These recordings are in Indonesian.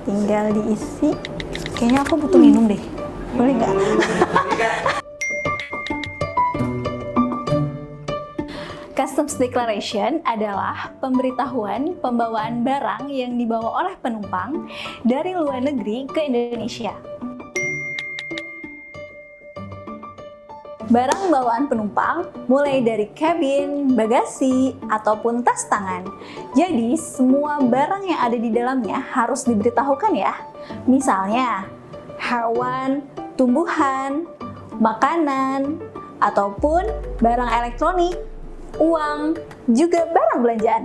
Tinggal diisi. Kayaknya aku butuh minum deh. Boleh nggak? Customs Declaration adalah pemberitahuan pembawaan barang yang dibawa oleh penumpang dari luar negeri ke Indonesia. Barang bawaan penumpang mulai dari kabin, bagasi, ataupun tas tangan. Jadi, semua barang yang ada di dalamnya harus diberitahukan ya. Misalnya, hewan, tumbuhan, makanan, ataupun barang elektronik, uang, juga barang belanjaan.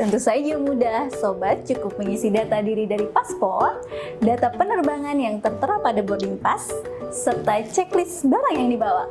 Tentu saja mudah, sobat cukup mengisi data diri dari paspor, data penerbangan yang tertera pada boarding pass, serta checklist barang yang dibawa.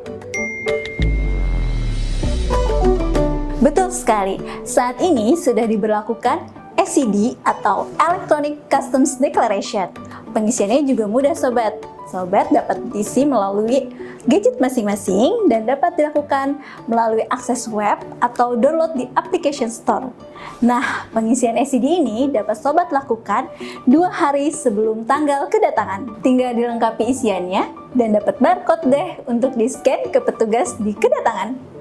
Betul sekali, saat ini sudah diberlakukan ECD atau Electronic Customs Declaration. Pengisiannya juga mudah sobat. Sobat dapat diisi melalui gadget masing-masing dan dapat dilakukan melalui akses web atau download di application store. Nah, pengisian ECD ini dapat sobat lakukan 2 hari sebelum tanggal kedatangan. Tinggal dilengkapi isiannya dan dapat barcode deh untuk di-scan ke petugas di kedatangan.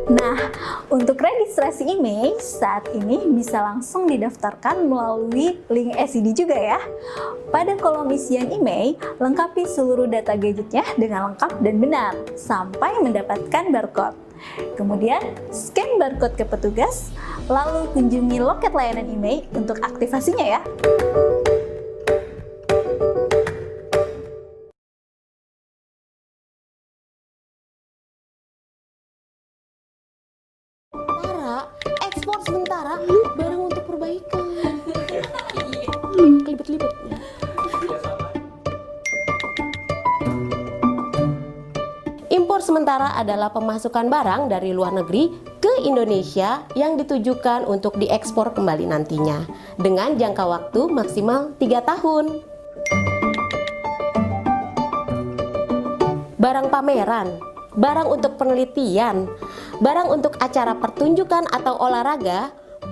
Nah, untuk registrasi IMEI saat ini bisa langsung didaftarkan melalui link ECD juga ya. Pada kolom isian IMEI, lengkapi seluruh data gadgetnya dengan lengkap dan benar sampai mendapatkan barcode. Kemudian, scan barcode ke petugas, lalu kunjungi loket layanan IMEI untuk aktivasinya ya. Ekspor sementara barang untuk perbaikan. Kelibet-libet. Impor sementara adalah pemasukan barang dari luar negeri ke Indonesia yang ditujukan untuk diekspor kembali nantinya dengan jangka waktu maksimal 3 tahun. Barang pameran, barang untuk penelitian, barang untuk acara pertunjukan atau olahraga,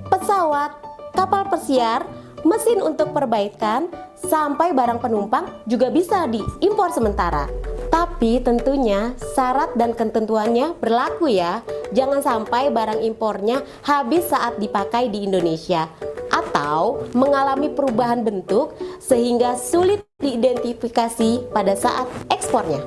pesawat, kapal pesiar, mesin untuk perbaikan, sampai barang penumpang juga bisa diimpor sementara. Tapi tentunya syarat dan ketentuannya berlaku ya. Jangan sampai barang impornya habis saat dipakai di Indonesia atau mengalami perubahan bentuk sehingga sulit diidentifikasi pada saat ekspornya.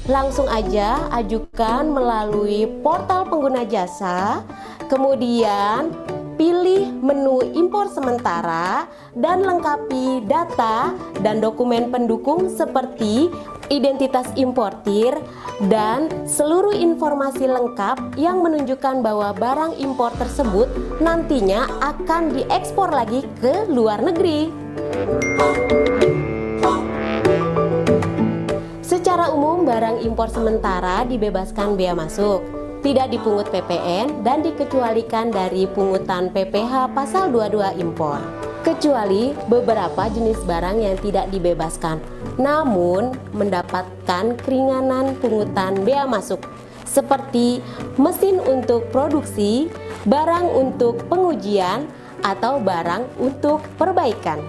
Langsung aja ajukan melalui portal pengguna jasa, kemudian pilih menu impor sementara dan lengkapi data dan dokumen pendukung seperti identitas importir dan seluruh informasi lengkap yang menunjukkan bahwa barang impor tersebut nantinya akan diekspor lagi ke luar negeri. Secara umum, barang impor sementara dibebaskan bea masuk, tidak dipungut PPN dan dikecualikan dari pungutan PPh pasal 22 impor. Kecuali beberapa jenis barang yang tidak dibebaskan, namun mendapatkan keringanan pungutan bea masuk, seperti mesin untuk produksi, barang untuk pengujian, atau barang untuk perbaikan.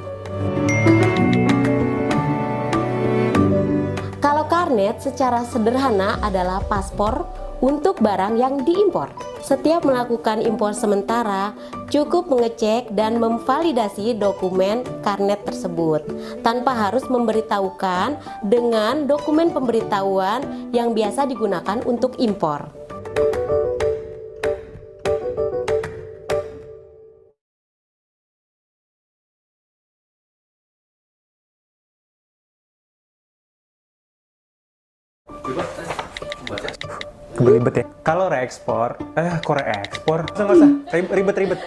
Kalau karnet secara sederhana adalah paspor untuk barang yang diimpor. Setiap melakukan impor sementara, cukup mengecek dan memvalidasi dokumen karnet tersebut tanpa harus memberitahukan dengan dokumen pemberitahuan yang biasa digunakan untuk impor. Belibet ya. Kalau reekspor, kok reekspor? Nggak usah, ribet-ribet.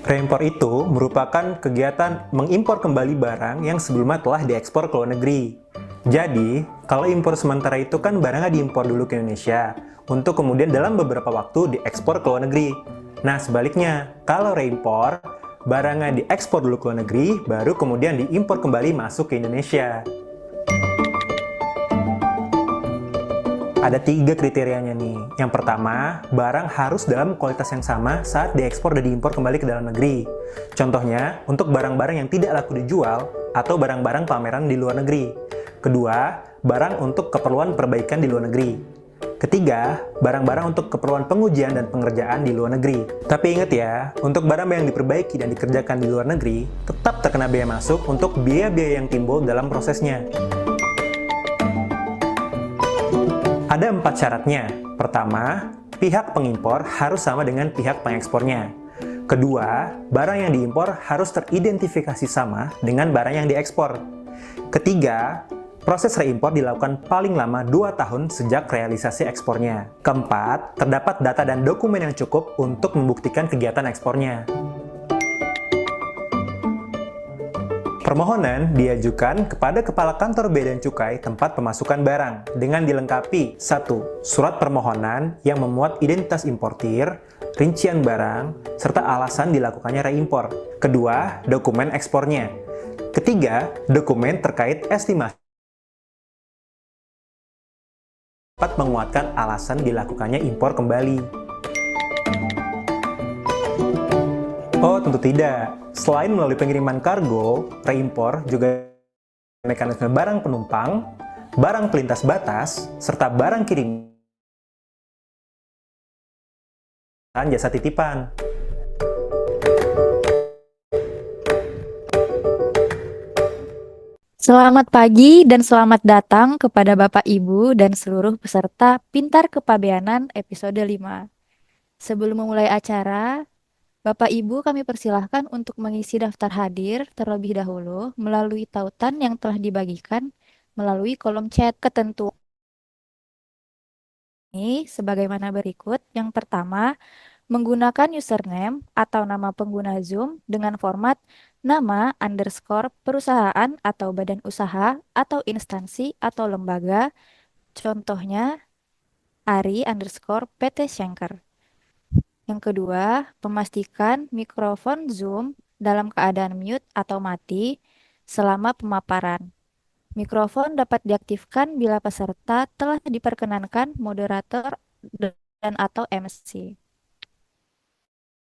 Reimpor itu merupakan kegiatan mengimpor kembali barang yang sebelumnya telah diekspor ke luar negeri. Jadi, kalau impor sementara itu kan barangnya diimpor dulu ke Indonesia, untuk kemudian dalam beberapa waktu diekspor ke luar negeri. Nah, sebaliknya, kalau reimpor, barangnya diekspor dulu ke luar negeri, baru kemudian diimpor kembali masuk ke Indonesia. Ada 3 kriterianya nih. Yang pertama, barang harus dalam kualitas yang sama saat diekspor dan diimpor kembali ke dalam negeri. Contohnya, untuk barang-barang yang tidak laku dijual atau barang-barang pameran di luar negeri. Kedua, barang untuk keperluan perbaikan di luar negeri. Ketiga, barang-barang untuk keperluan pengujian dan pengerjaan di luar negeri. Tapi ingat ya, untuk barang yang diperbaiki dan dikerjakan di luar negeri, tetap terkena biaya masuk untuk biaya-biaya yang timbul dalam prosesnya. Ada 4 syaratnya. Pertama, pihak pengimpor harus sama dengan pihak pengekspornya. Kedua, barang yang diimpor harus teridentifikasi sama dengan barang yang diekspor. Ketiga, proses reimpor dilakukan paling lama 2 tahun sejak realisasi ekspornya. Keempat, terdapat data dan dokumen yang cukup untuk membuktikan kegiatan ekspornya. Permohonan diajukan kepada Kepala Kantor Bea dan Cukai tempat pemasukan barang dengan dilengkapi 1. Surat permohonan yang memuat identitas importir, rincian barang, serta alasan dilakukannya reimpor. Kedua, dokumen ekspornya. Ketiga, dokumen terkait estimasi dapat menguatkan alasan dilakukannya impor kembali. Oh, tentu tidak. Selain melalui pengiriman kargo, reimpor juga mekanisme barang penumpang, barang pelintas batas, serta barang kirim dan jasa titipan. Selamat pagi dan selamat datang kepada Bapak Ibu dan seluruh peserta Pintar Kepabeanan episode 5. Sebelum memulai acara, Bapak Ibu kami persilahkan untuk mengisi daftar hadir terlebih dahulu melalui tautan yang telah dibagikan melalui kolom chat. Ketentuan ini sebagaimana berikut. Yang pertama, menggunakan username atau nama pengguna Zoom dengan format nama underscore perusahaan atau badan usaha atau instansi atau lembaga, contohnya Ari underscore PT Schenker. Yang kedua, memastikan mikrofon Zoom dalam keadaan mute atau mati selama pemaparan. Mikrofon dapat diaktifkan bila peserta telah diperkenankan moderator dan atau MC.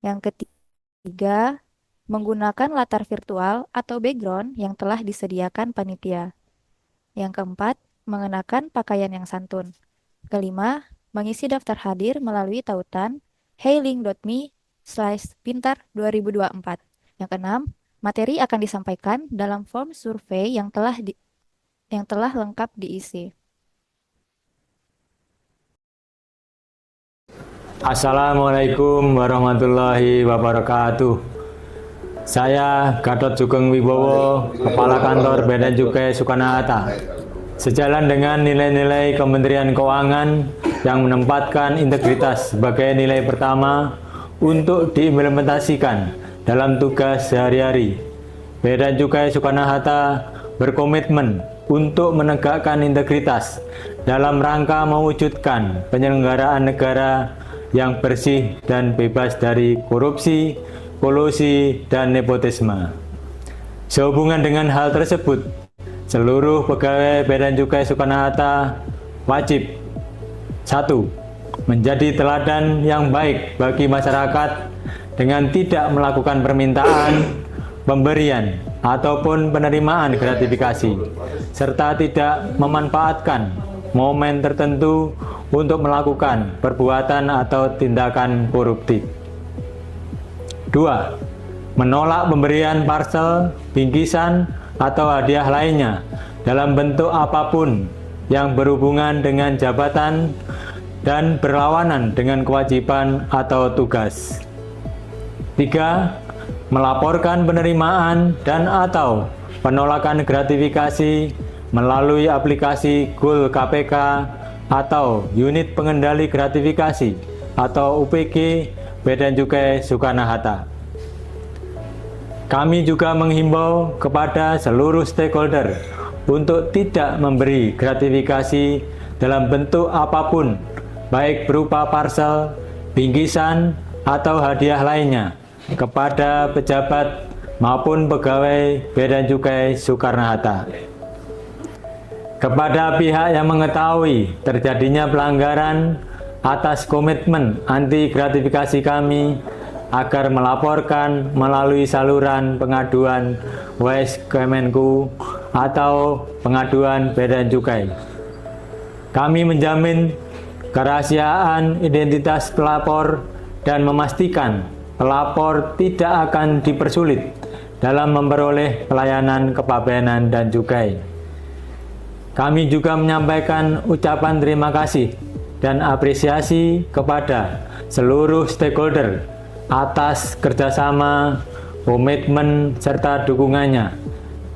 Yang ketiga, menggunakan latar virtual atau background yang telah disediakan panitia. Yang keempat, mengenakan pakaian yang santun. Kelima, mengisi daftar hadir melalui tautan heylink.me/pintar2024. Yang keenam, materi akan disampaikan dalam form survei yang telah lengkap diisi. Assalamualaikum warahmatullahi wabarakatuh. Saya Gatot Sugeng Wibowo, Kepala Kantor Bea dan Cukai Soekarno-Hatta. Sejalan dengan nilai-nilai Kementerian Keuangan yang menempatkan integritas sebagai nilai pertama untuk diimplementasikan dalam tugas sehari-hari, Bea dan Cukai Soekarno-Hatta berkomitmen untuk menegakkan integritas dalam rangka mewujudkan penyelenggaraan negara yang bersih dan bebas dari korupsi, kolusi, dan nepotisme. Sehubungan dengan hal tersebut, seluruh pegawai Bea dan Cukai Soekarno-Hatta wajib 1. Menjadi teladan yang baik bagi masyarakat dengan tidak melakukan permintaan, pemberian, ataupun penerimaan gratifikasi, serta tidak memanfaatkan momen tertentu untuk melakukan perbuatan atau tindakan koruptif. 2. Menolak pemberian parcel, bingkisan, atau hadiah lainnya dalam bentuk apapun yang berhubungan dengan jabatan dan berlawanan dengan kewajiban atau tugas. 3. Melaporkan penerimaan dan atau penolakan gratifikasi melalui aplikasi Goal KPK atau Unit Pengendali Gratifikasi atau UPG Bea dan Cukai Soekarno-Hatta. Kami juga menghimbau kepada seluruh stakeholder untuk tidak memberi gratifikasi dalam bentuk apapun, baik berupa parcel, bingkisan, atau hadiah lainnya, kepada pejabat maupun pegawai Bea dan Cukai Soekarno-Hatta. Kepada pihak yang mengetahui terjadinya pelanggaran atas komitmen anti gratifikasi kami agar melaporkan melalui saluran pengaduan WES Kemenku atau pengaduan Bea dan Cukai. Kami menjamin kerahasiaan identitas pelapor dan memastikan pelapor tidak akan dipersulit dalam memperoleh pelayanan kepabeanan dan cukai. Kami juga menyampaikan ucapan terima kasih dan apresiasi kepada seluruh stakeholder atas kerjasama, komitmen, serta dukungannya.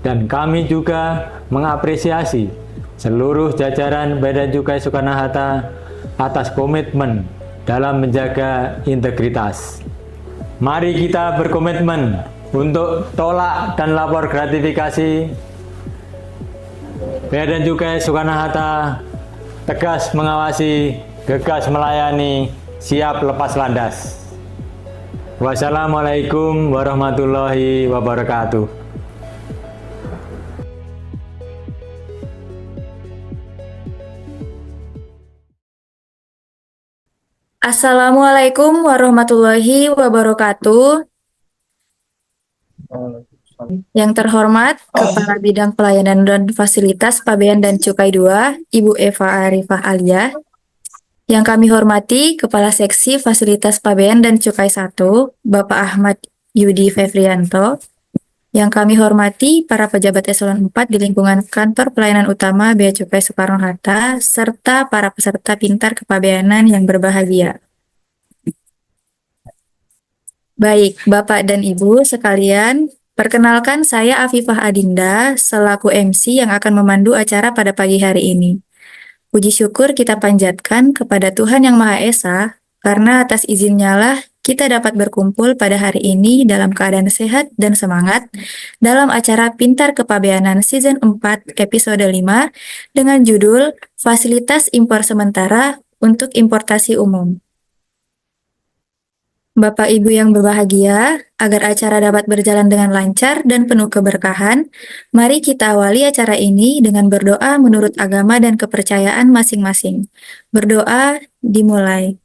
Dan kami juga mengapresiasi seluruh jajaran Bea dan Cukai Soekarno-Hatta atas komitmen dalam menjaga integritas. Mari kita berkomitmen untuk tolak dan lapor gratifikasi. Bea dan Cukai Soekarno-Hatta tegas mengawasi, gegas melayani, siap lepas landas. Wassalamualaikum warahmatullahi wabarakatuh. Assalamualaikum warahmatullahi wabarakatuh. Yang terhormat Kepala Bidang Pelayanan dan Fasilitas Pabean dan Cukai 2, Ibu Eva Arifah Alia. Yang kami hormati Kepala Seksi Fasilitas Pabean dan Cukai 1, Bapak Ahmad Yudi Fevrianto. Yang kami hormati para pejabat eselon 4 di lingkungan Kantor Pelayanan Utama Bea Cukai Soekarno-Hatta, serta para peserta pintar kepabeanan yang berbahagia. Baik, Bapak dan Ibu sekalian, perkenalkan saya Afifah Adinda, selaku MC yang akan memandu acara pada pagi hari ini. Puji syukur kita panjatkan kepada Tuhan Yang Maha Esa, karena atas izinnya lah kita dapat berkumpul pada hari ini dalam keadaan sehat dan semangat dalam acara Pintar Kepabeanan Season 4 episode 5 dengan judul Fasilitas Impor Sementara untuk Importasi Umum. Bapak Ibu yang berbahagia, agar acara dapat berjalan dengan lancar dan penuh keberkahan, mari kita awali acara ini dengan berdoa menurut agama dan kepercayaan masing-masing. Berdoa dimulai.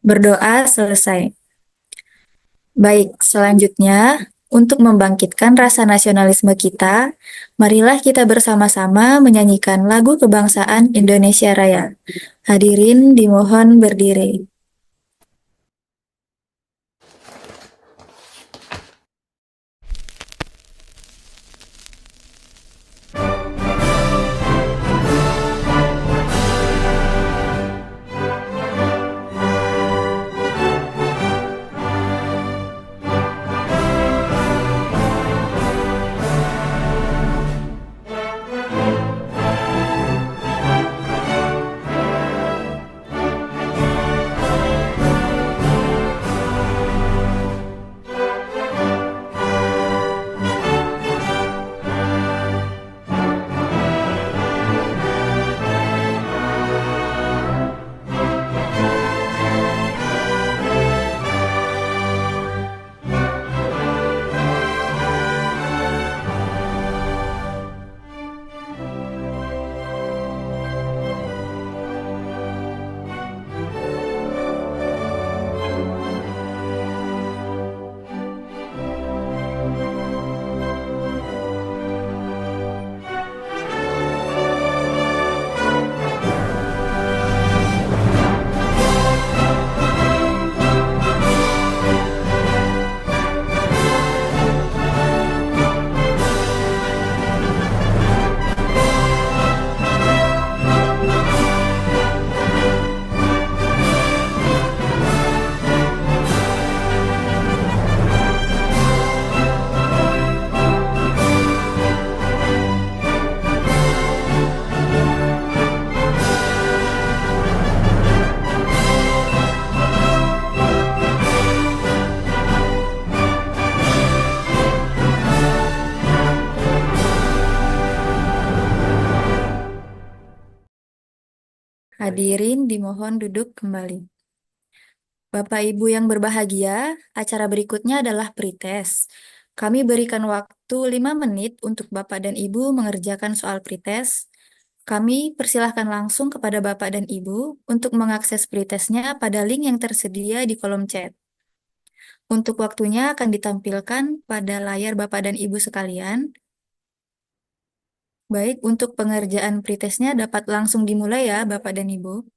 Berdoa selesai. Baik, selanjutnya, untuk membangkitkan rasa nasionalisme kita, marilah kita bersama-sama menyanyikan lagu kebangsaan Indonesia Raya. Hadirin dimohon berdiri. Hadirin dimohon duduk kembali. Bapak Ibu yang berbahagia, acara berikutnya adalah pretest. Kami berikan waktu 5 menit untuk Bapak dan Ibu mengerjakan soal pretest. Kami persilahkan langsung kepada Bapak dan Ibu untuk mengakses pretestnya pada link yang tersedia di kolom chat. Untuk waktunya akan ditampilkan pada layar Bapak dan Ibu sekalian. Baik, untuk pengerjaan pretestnya dapat langsung dimulai ya Bapak dan Ibu.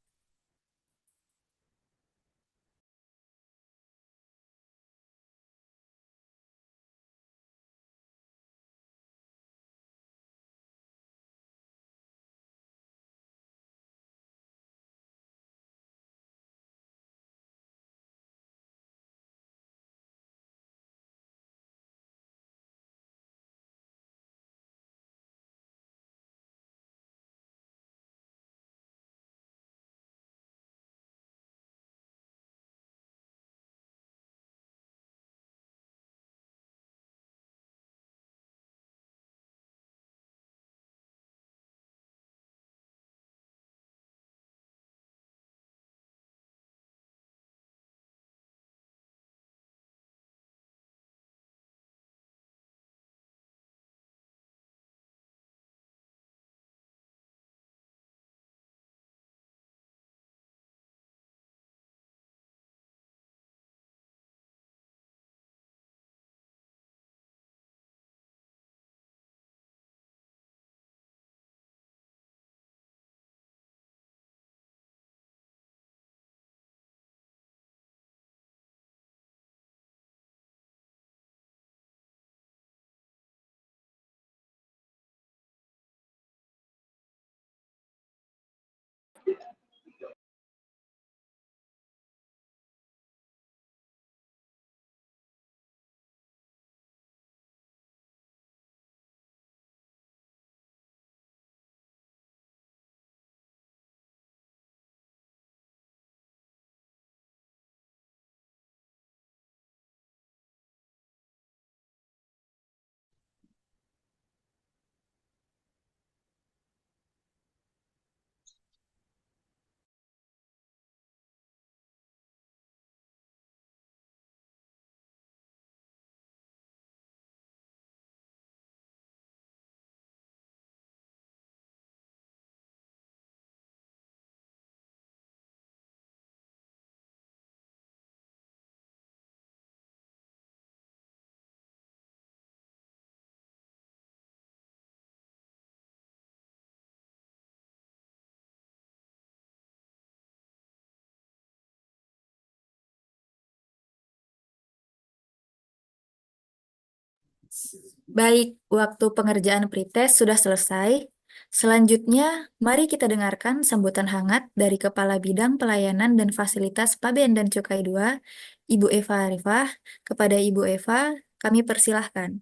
Baik, waktu pengerjaan pretest sudah selesai. Selanjutnya, mari kita dengarkan sambutan hangat dari Kepala Bidang Pelayanan dan Fasilitas Pabean dan Cukai 2, Ibu Eva Arifah. Kepada Ibu Eva, kami persilahkan.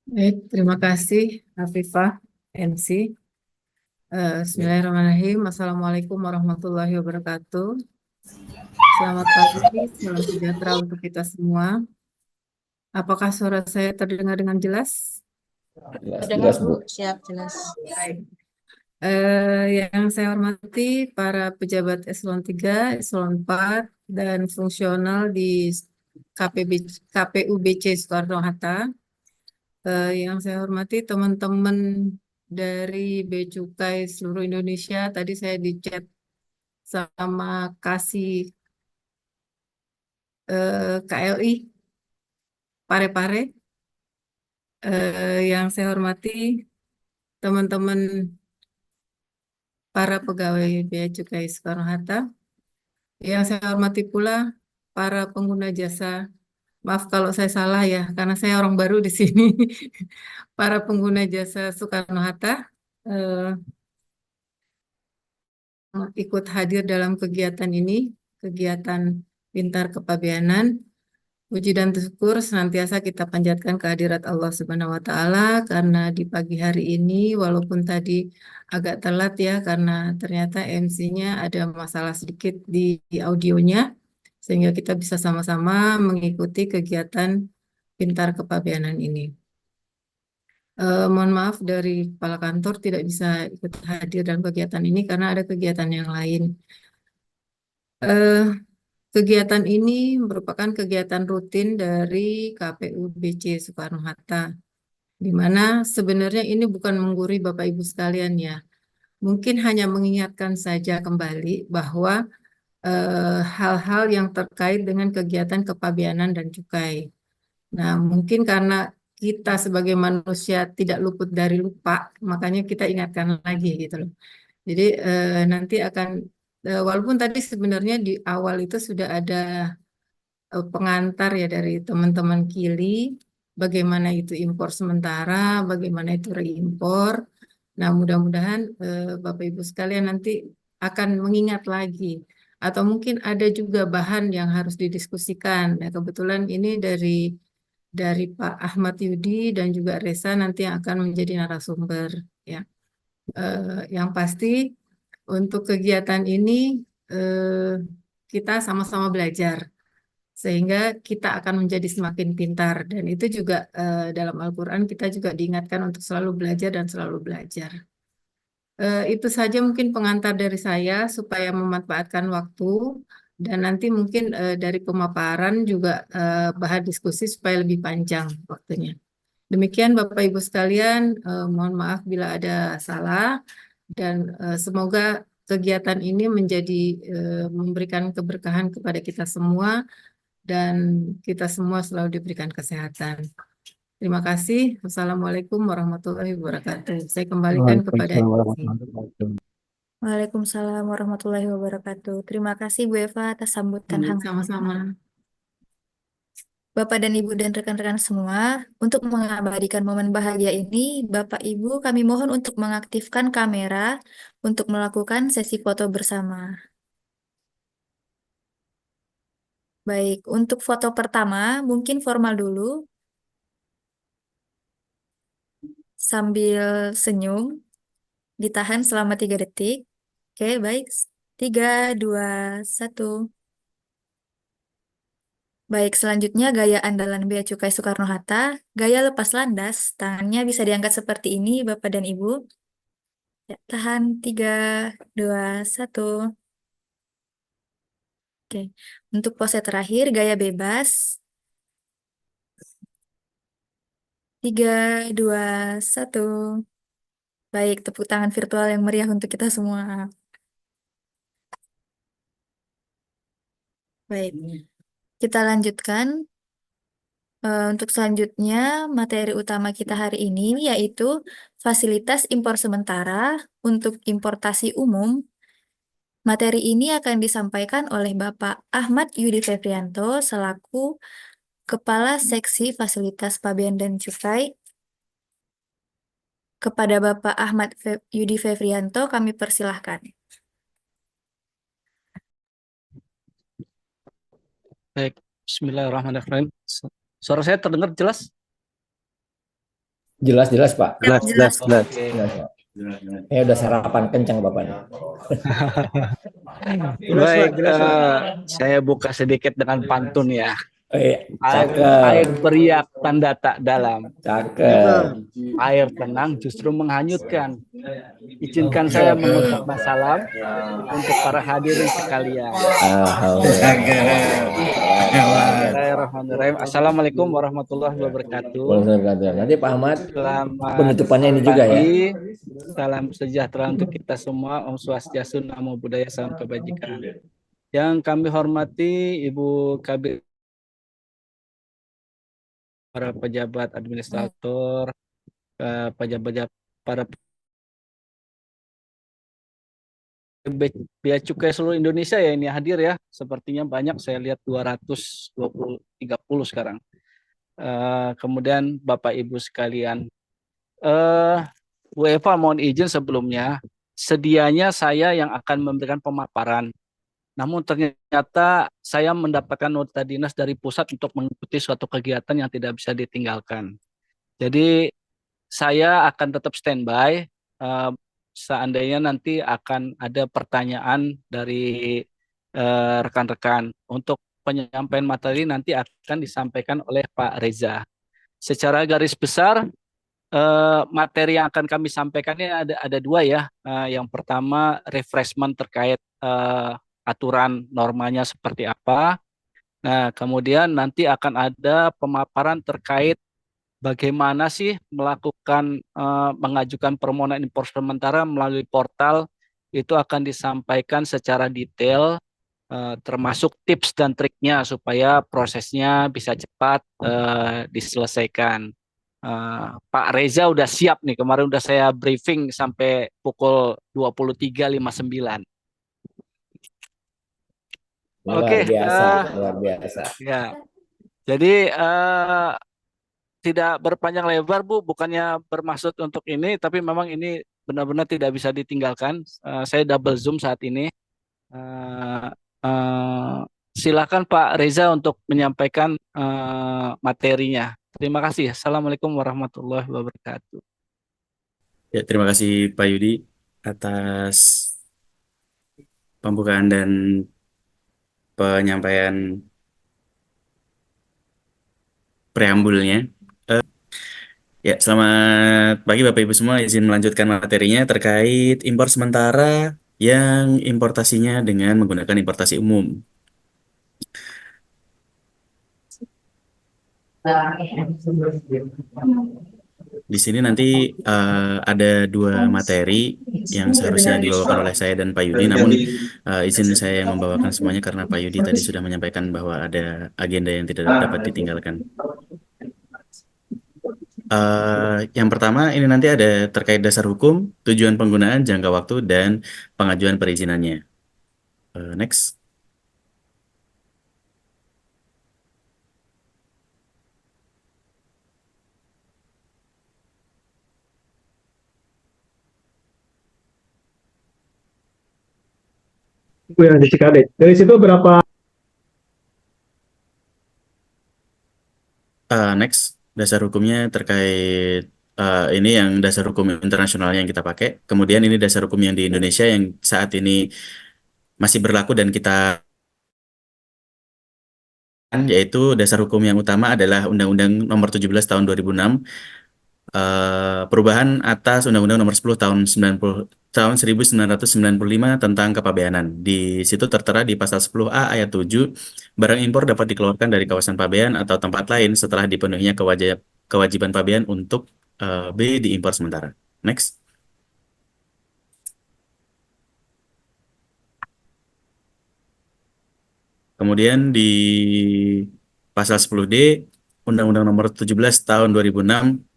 Baik, terima kasih Afifah MC. Bismillahirrahmanirrahim. Assalamualaikum warahmatullahi wabarakatuh. Selamat pagi, salam sejahtera untuk kita semua. Apakah suara saya terdengar dengan jelas? Jelas, Bu. Siap, jelas. Baik. Yang saya hormati para pejabat eselon 3, eselon 4, dan fungsional di KPU BC Soekarno-Hatta. Yang saya hormati teman-teman dari Bea Cukai seluruh Indonesia. Tadi saya di chat sama kasih KLI Pare-Pare. Yang saya hormati teman-teman para pegawai Bea Cukai Soekarno-Hatta. Yang saya hormati pula para pengguna jasa. Maaf kalau saya salah ya, karena saya orang baru di sini. Para pengguna jasa Soekarno-Hatta ikut hadir dalam kegiatan ini, kegiatan Pintar Kepabeanan. Puji dan syukur senantiasa kita panjatkan kehadirat Allah Subhanahu wa Ta'ala, karena di pagi hari ini, walaupun tadi agak telat ya, karena ternyata MC-nya ada masalah sedikit di audionya, sehingga kita bisa sama-sama mengikuti kegiatan Pintar Kepabeanan ini. Mohon maaf dari kepala kantor tidak bisa ikut hadir dalam kegiatan ini karena ada kegiatan yang lain. Eh, Kegiatan ini merupakan kegiatan rutin dari KPU BC Soekarno-Hatta, di mana sebenarnya ini bukan menggurui Bapak Ibu sekalian ya. Mungkin hanya mengingatkan saja kembali bahwa hal-hal yang terkait dengan kegiatan kepabeanan dan cukai. Nah, mungkin karena kita sebagai manusia tidak luput dari lupa, makanya kita ingatkan lagi gitu loh. Jadi nanti akan, walaupun tadi sebenarnya di awal itu sudah ada pengantar ya dari teman-teman Kili, bagaimana itu impor sementara, bagaimana itu reimpor. Nah, mudah-mudahan Bapak Ibu sekalian nanti akan mengingat lagi. Atau mungkin ada juga bahan yang harus didiskusikan. Nah, kebetulan ini dari Pak Ahmad Yudi dan juga Reza nanti yang akan menjadi narasumber. Ya, yang pasti untuk kegiatan ini eh, kita sama-sama belajar sehingga kita akan menjadi semakin pintar dan itu juga dalam Al-Quran kita juga diingatkan untuk selalu belajar dan selalu belajar. Itu saja mungkin pengantar dari saya supaya memanfaatkan waktu dan nanti mungkin dari pemaparan juga bahan diskusi supaya lebih panjang waktunya. Demikian Bapak Ibu sekalian, mohon maaf bila ada salah dan semoga kegiatan ini menjadi memberikan keberkahan kepada kita semua dan kita semua selalu diberikan kesehatan. Terima kasih. Wassalamualaikum warahmatullahi wabarakatuh. Saya kembalikan kepada Waalaikumsalam Ibu. warahmatullahi wabarakatuh. Waalaikumsalam warahmatullahi wabarakatuh. Terima kasih Bu Eva atas sambutan hangat. Sama-sama. Bapak dan Ibu dan rekan-rekan semua, untuk mengabadikan momen bahagia ini, Bapak Ibu kami mohon untuk mengaktifkan kamera untuk melakukan sesi foto bersama. Baik, untuk foto pertama mungkin formal dulu, sambil senyum, ditahan selama 3 detik. Oke, baik. 3, 2, 1. Baik, selanjutnya gaya andalan Bea Cukai Soekarno-Hatta, gaya lepas landas, tangannya bisa diangkat seperti ini, Bapak dan Ibu. Ya, tahan 3, 2, 1. Oke, untuk pose terakhir, gaya bebas. 3, 2, 1. Baik, tepuk tangan virtual yang meriah untuk kita semua. Baik, kita lanjutkan. Untuk selanjutnya, materi utama kita hari ini yaitu fasilitas impor sementara untuk importasi umum. Materi ini akan disampaikan oleh Bapak Ahmad Yudi Febrianto selaku Kepala Seksi Fasilitas Pabean dan Cukai. Kepada Bapak Ahmad Yudi Febrianto kami persilahkan. Baik, Bismillahirrahmanirrahim. Suara saya terdengar jelas? Jelas Pak. Jelas. Oke. Jelas, Pak. Udah sarapan kencang Bapak nih. Baik, saya buka sedikit dengan pantun ya. Air Cakep. beriak tanda tak dalam. Cakep. Air tenang justru menghanyutkan. Izinkan saya mengucapkan salam untuk para hadirin sekalian. Bismillahirrahmanirrahim. Assalamualaikum warahmatullahi wabarakatuh. Nanti Pak Ahmad Selamat penutupannya ini juga ya. pagi. Salam sejahtera untuk kita semua. Om Swastiastu, Namo Buddhaya, Salam Kebajikan. Yang kami hormati Ibu Kabir, para pejabat administrator, pejabat para Bea Cukai seluruh Indonesia ya ini hadir ya. Sepertinya banyak, saya lihat 220, 30 sekarang. Kemudian Bapak Ibu sekalian, Bu Eva mohon izin sebelumnya, sedianya saya yang akan memberikan pemaparan. Namun ternyata saya mendapatkan nota dinas dari pusat untuk mengikuti suatu kegiatan yang tidak bisa ditinggalkan. Jadi saya akan tetap standby. Seandainya nanti akan ada pertanyaan dari rekan-rekan. Untuk penyampaian materi nanti akan disampaikan oleh Pak Reza. Secara garis besar, materi yang akan kami sampaikan ini ada dua ya. Yang pertama refreshment terkait aturan normanya seperti apa. Nah, kemudian nanti akan ada pemaparan terkait bagaimana sih melakukan mengajukan permohonan impor sementara melalui portal. Itu akan disampaikan secara detail, termasuk tips dan triknya supaya prosesnya bisa cepat diselesaikan. Pak Reza udah siap nih, kemarin udah saya briefing sampai pukul 23.59. Luar Oke, biasa, luar biasa. ya. Jadi tidak berpanjang lebar Bu, bukannya bermaksud untuk ini, tapi memang ini benar-benar tidak bisa ditinggalkan. Saya double zoom saat ini. Eh, eh, Silakan Pak Reza untuk menyampaikan materinya. Terima kasih. Assalamualaikum warahmatullahi wabarakatuh. Ya, terima kasih Pak Yudi atas pembukaan dan penyampaian preambulnya. Ya, selamat pagi Bapak Ibu semua. Izin melanjutkan materinya terkait impor sementara yang importasinya dengan menggunakan importasi umum. Di sini nanti ada dua materi yang seharusnya dibawakan oleh saya dan Pak Yudi, namun izin saya yang membawakan semuanya karena Pak Yudi tadi sudah menyampaikan bahwa ada agenda yang tidak dapat ditinggalkan. Yang pertama ini nanti ada terkait dasar hukum, tujuan penggunaan, jangka waktu, dan pengajuan perizinannya. Next. Yang di Cikadet. Dari situ berapa? Next, dasar hukumnya terkait ini yang dasar hukum internasional yang kita pakai. Kemudian ini dasar hukum yang di Indonesia yang saat ini masih berlaku dan kita yaitu dasar hukum yang utama adalah Undang-Undang Nomor 17 Tahun 2006, perubahan atas Undang-Undang Nomor 10 Tahun 1995 tentang kepabeanan. Di situ tertera di pasal 10A ayat 7, barang impor dapat dikeluarkan dari kawasan pabean atau tempat lain setelah dipenuhinya kewajiban pabean untuk B diimpor sementara. Next. Kemudian di pasal 10D Undang-Undang Nomor 17 Tahun 2006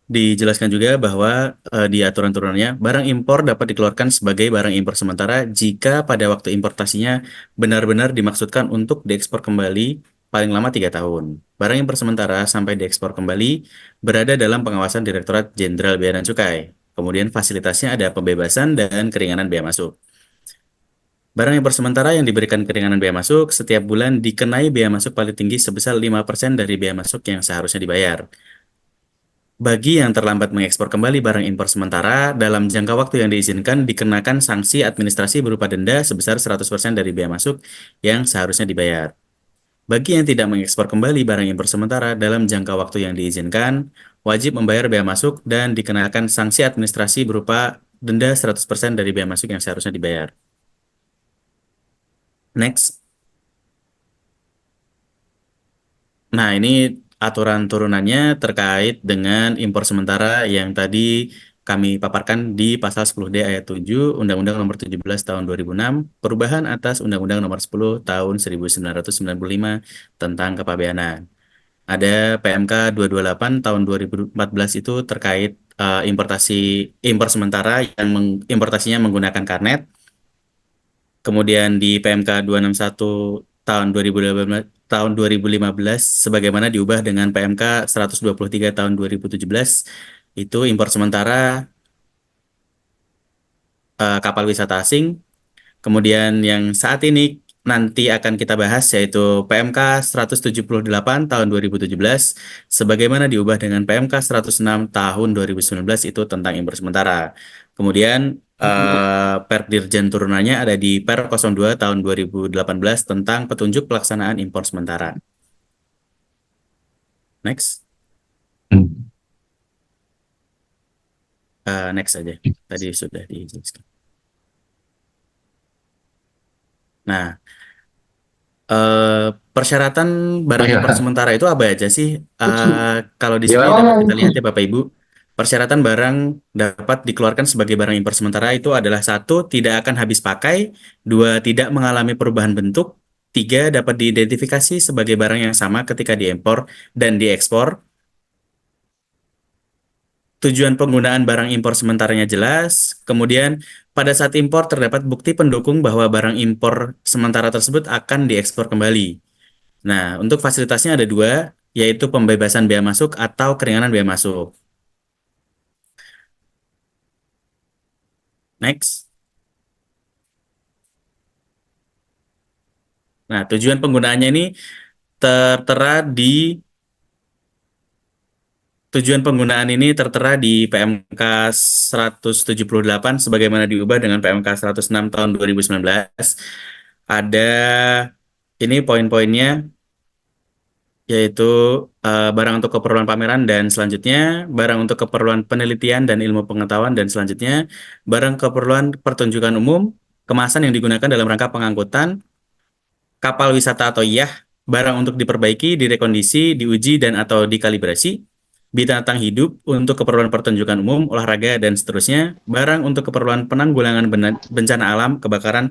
dijelaskan juga bahwa di aturan-turunannya barang impor dapat dikeluarkan sebagai barang impor sementara jika pada waktu importasinya benar-benar dimaksudkan untuk diekspor kembali paling lama 3 tahun. Barang impor sementara sampai diekspor kembali berada dalam pengawasan Direktorat Jenderal Bea dan Cukai. Kemudian fasilitasnya ada pembebasan dan keringanan bea masuk. Barang impor sementara yang diberikan keringanan bea masuk setiap bulan dikenai bea masuk paling tinggi sebesar 5% dari bea masuk yang seharusnya dibayar. Bagi yang terlambat mengekspor kembali barang impor sementara dalam jangka waktu yang diizinkan dikenakan sanksi administrasi berupa denda sebesar 100% dari bea masuk yang seharusnya dibayar. Bagi yang tidak mengekspor kembali barang impor sementara dalam jangka waktu yang diizinkan, wajib membayar bea masuk dan dikenakan sanksi administrasi berupa denda 100% dari bea masuk yang seharusnya dibayar. Next. Nah, ini aturan turunannya terkait dengan impor sementara yang tadi kami paparkan di pasal 10D ayat 7 Undang-Undang Nomor 17 Tahun 2006, perubahan atas Undang-Undang Nomor 10 Tahun 1995 tentang kepabeanan. Ada PMK 228 Tahun 2014 itu terkait impor sementara yang importasinya menggunakan karnet. Kemudian di PMK 261 tahun 2015 sebagaimana diubah dengan PMK 123 tahun 2017 itu impor sementara kapal wisata asing. Kemudian yang saat ini nanti akan kita bahas yaitu PMK 178 tahun 2017 sebagaimana diubah dengan PMK 106 tahun 2019 itu tentang impor sementara. Kemudian Perdirjen turunannya ada di Per 02 tahun 2018 tentang petunjuk pelaksanaan impor sementara. Next. Next saja. Tadi sudah dijelaskan. Nah, persyaratan barang impor sementara itu apa aja sih? Kalau di sini dapat kita lihat ya Bapak Ibu, persyaratan barang dapat dikeluarkan sebagai barang impor sementara itu adalah: satu, tidak akan habis pakai; dua, tidak mengalami perubahan bentuk; tiga, dapat diidentifikasi sebagai barang yang sama ketika diimpor dan diekspor; tujuan penggunaan barang impor sementaranya jelas; kemudian pada saat impor terdapat bukti pendukung bahwa barang impor sementara tersebut akan diekspor kembali. Nah, untuk fasilitasnya ada dua, yaitu pembebasan bea masuk atau keringanan bea masuk. Next. Nah, tujuan penggunaannya ini tertera di PMK 178 sebagaimana diubah dengan PMK 106 tahun 2019. Ada ini poin-poinnya, yaitu barang untuk keperluan pameran dan selanjutnya, barang untuk keperluan penelitian dan ilmu pengetahuan dan selanjutnya, barang keperluan pertunjukan umum, kemasan yang digunakan dalam rangka pengangkutan, kapal wisata atau yah, barang untuk diperbaiki, direkondisi, diuji dan atau dikalibrasi, binatang hidup untuk keperluan pertunjukan umum, olahraga dan seterusnya, barang untuk keperluan penanggulangan bencana alam, kebakaran,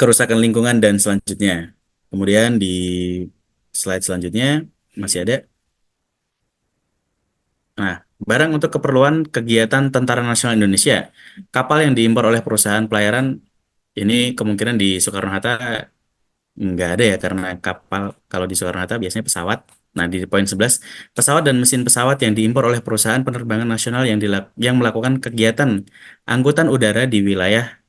kerusakan lingkungan dan selanjutnya. Kemudian di slide selanjutnya masih ada. Nah, barang untuk keperluan kegiatan Tentara Nasional Indonesia. Kapal yang diimpor oleh perusahaan pelayaran ini kemungkinan di Soekarno-Hatta nggak ada ya, karena kapal kalau di Soekarno-Hatta biasanya pesawat. Nah, di poin 11, pesawat dan mesin pesawat yang diimpor oleh perusahaan penerbangan nasional yang melakukan kegiatan angkutan udara di wilayah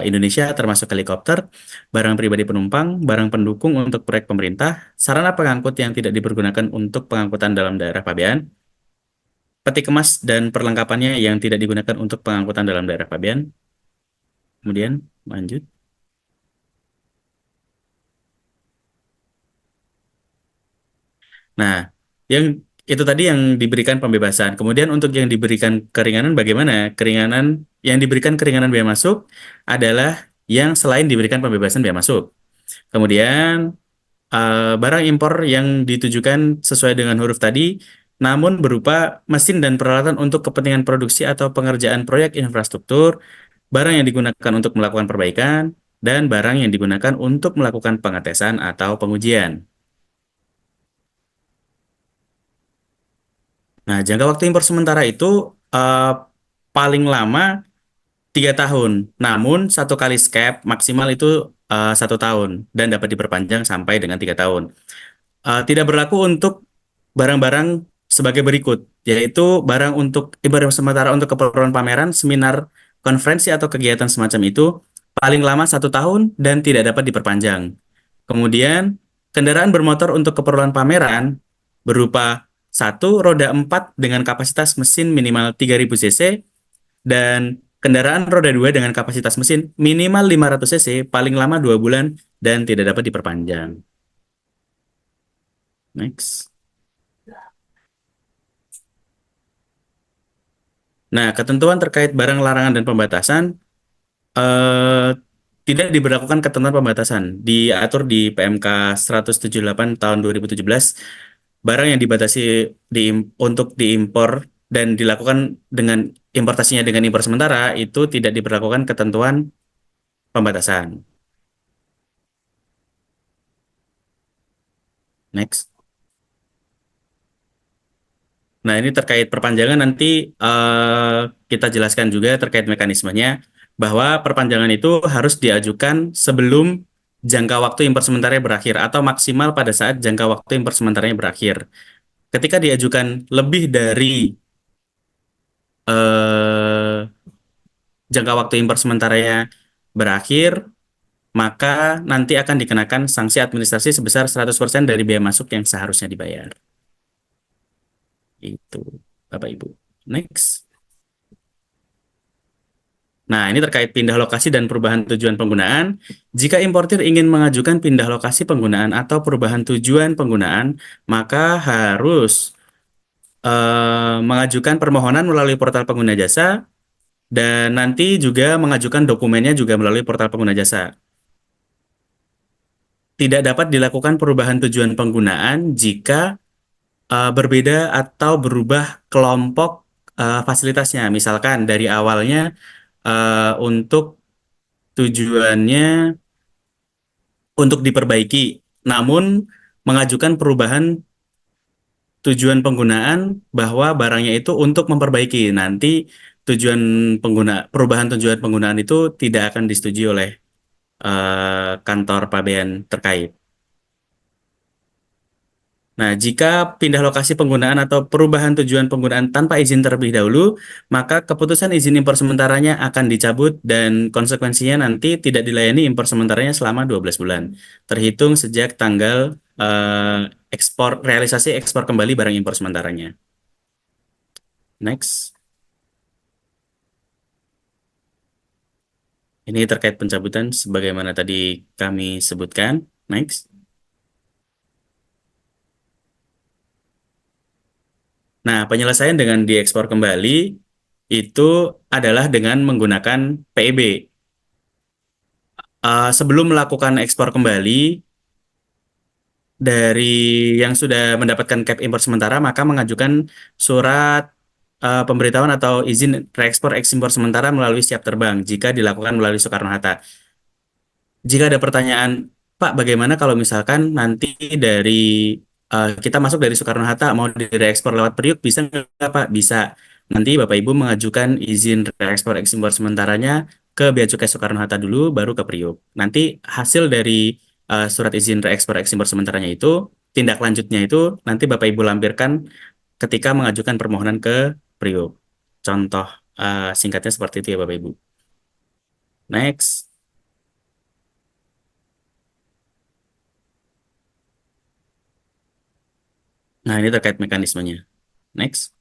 Indonesia termasuk helikopter, barang pribadi penumpang, barang pendukung untuk proyek pemerintah, sarana pengangkut yang tidak dipergunakan untuk pengangkutan dalam daerah pabean, peti kemas dan perlengkapannya yang tidak digunakan untuk pengangkutan dalam daerah pabean. Kemudian lanjut. Nah, yang itu tadi yang diberikan pembebasan. Kemudian untuk yang diberikan keringanan bagaimana? Yang diberikan keringanan bea masuk adalah yang selain diberikan pembebasan bea masuk. Kemudian barang impor yang ditujukan sesuai dengan huruf tadi, namun berupa mesin dan peralatan untuk kepentingan produksi atau pengerjaan proyek infrastruktur, barang yang digunakan untuk melakukan perbaikan, dan barang yang digunakan untuk melakukan pengetesan atau pengujian. Nah, jangka waktu impor sementara itu paling lama 3 tahun, namun satu kali scap maksimal itu 1 tahun dan dapat diperpanjang sampai dengan 3 tahun. Tidak berlaku untuk barang-barang sebagai berikut, yaitu barang untuk impor sementara untuk keperluan pameran, seminar, konferensi atau kegiatan semacam itu paling lama 1 tahun dan tidak dapat diperpanjang. Kemudian kendaraan bermotor untuk keperluan pameran berupa 1, roda 4 dengan kapasitas mesin minimal 3000 cc dan kendaraan roda 2 dengan kapasitas mesin minimal 500 cc paling lama 2 bulan dan tidak dapat diperpanjang. Next. Nah, ketentuan terkait barang larangan dan pembatasan tidak diberlakukan ketentuan pembatasan. Diatur di PMK 178 tahun 2017, barang yang dibatasi untuk diimpor dan dilakukan dengan importasinya dengan impor sementara itu tidak diberlakukan ketentuan pembatasan. Next. Nah, ini terkait perpanjangan nanti kita jelaskan juga terkait mekanismenya, bahwa perpanjangan itu harus diajukan sebelum jangka waktu impor sementaranya berakhir atau maksimal pada saat jangka waktu impor sementaranya berakhir. Ketika diajukan lebih dari jangka waktu impor sementaranya berakhir, maka nanti akan dikenakan sanksi administrasi sebesar 100% dari biaya masuk yang seharusnya dibayar. Itu, Bapak Ibu. Next. Nah, ini terkait pindah lokasi dan perubahan tujuan penggunaan. Jika importir ingin mengajukan pindah lokasi penggunaan atau perubahan tujuan penggunaan, maka harus mengajukan permohonan melalui portal pengguna jasa, dan nanti juga mengajukan dokumennya juga melalui portal pengguna jasa. Tidak dapat dilakukan perubahan tujuan penggunaan jika berbeda atau berubah kelompok fasilitasnya. Misalkan dari awalnya untuk tujuannya untuk diperbaiki, namun mengajukan perubahan tujuan penggunaan bahwa barangnya itu untuk memperbaiki. Nanti perubahan tujuan penggunaan itu tidak akan disetujui oleh kantor pabean terkait. Nah, jika pindah lokasi penggunaan atau perubahan tujuan penggunaan tanpa izin terlebih dahulu, maka keputusan izin impor sementaranya akan dicabut dan konsekuensinya nanti tidak dilayani impor sementaranya selama 12 bulan. Terhitung sejak tanggal realisasi ekspor kembali barang impor sementaranya. Next. Ini terkait pencabutan sebagaimana tadi kami sebutkan. Next. Nah, penyelesaian dengan diekspor kembali itu adalah dengan menggunakan PEB. Sebelum melakukan ekspor kembali dari yang sudah mendapatkan cap impor sementara, maka mengajukan surat pemberitahuan atau izin reekspor ekspor sementara melalui siap terbang jika dilakukan melalui Soekarno-Hatta. Jika ada pertanyaan, Pak, bagaimana kalau misalkan nanti dari kita masuk dari Soekarno-Hatta mau direekspor lewat Priuk, bisa nggak, Pak? Bisa. Nanti Bapak Ibu mengajukan izin reekspor ekspor sementaranya ke Bea Cukai Soekarno-Hatta dulu, baru ke Priuk. Nanti hasil dari surat izin reekspor ekspor sementaranya itu, tindak lanjutnya itu nanti Bapak Ibu lampirkan ketika mengajukan permohonan ke Priuk. Contoh singkatnya seperti itu ya Bapak Ibu. Next. Nah, ini terkait mekanismenya. Next.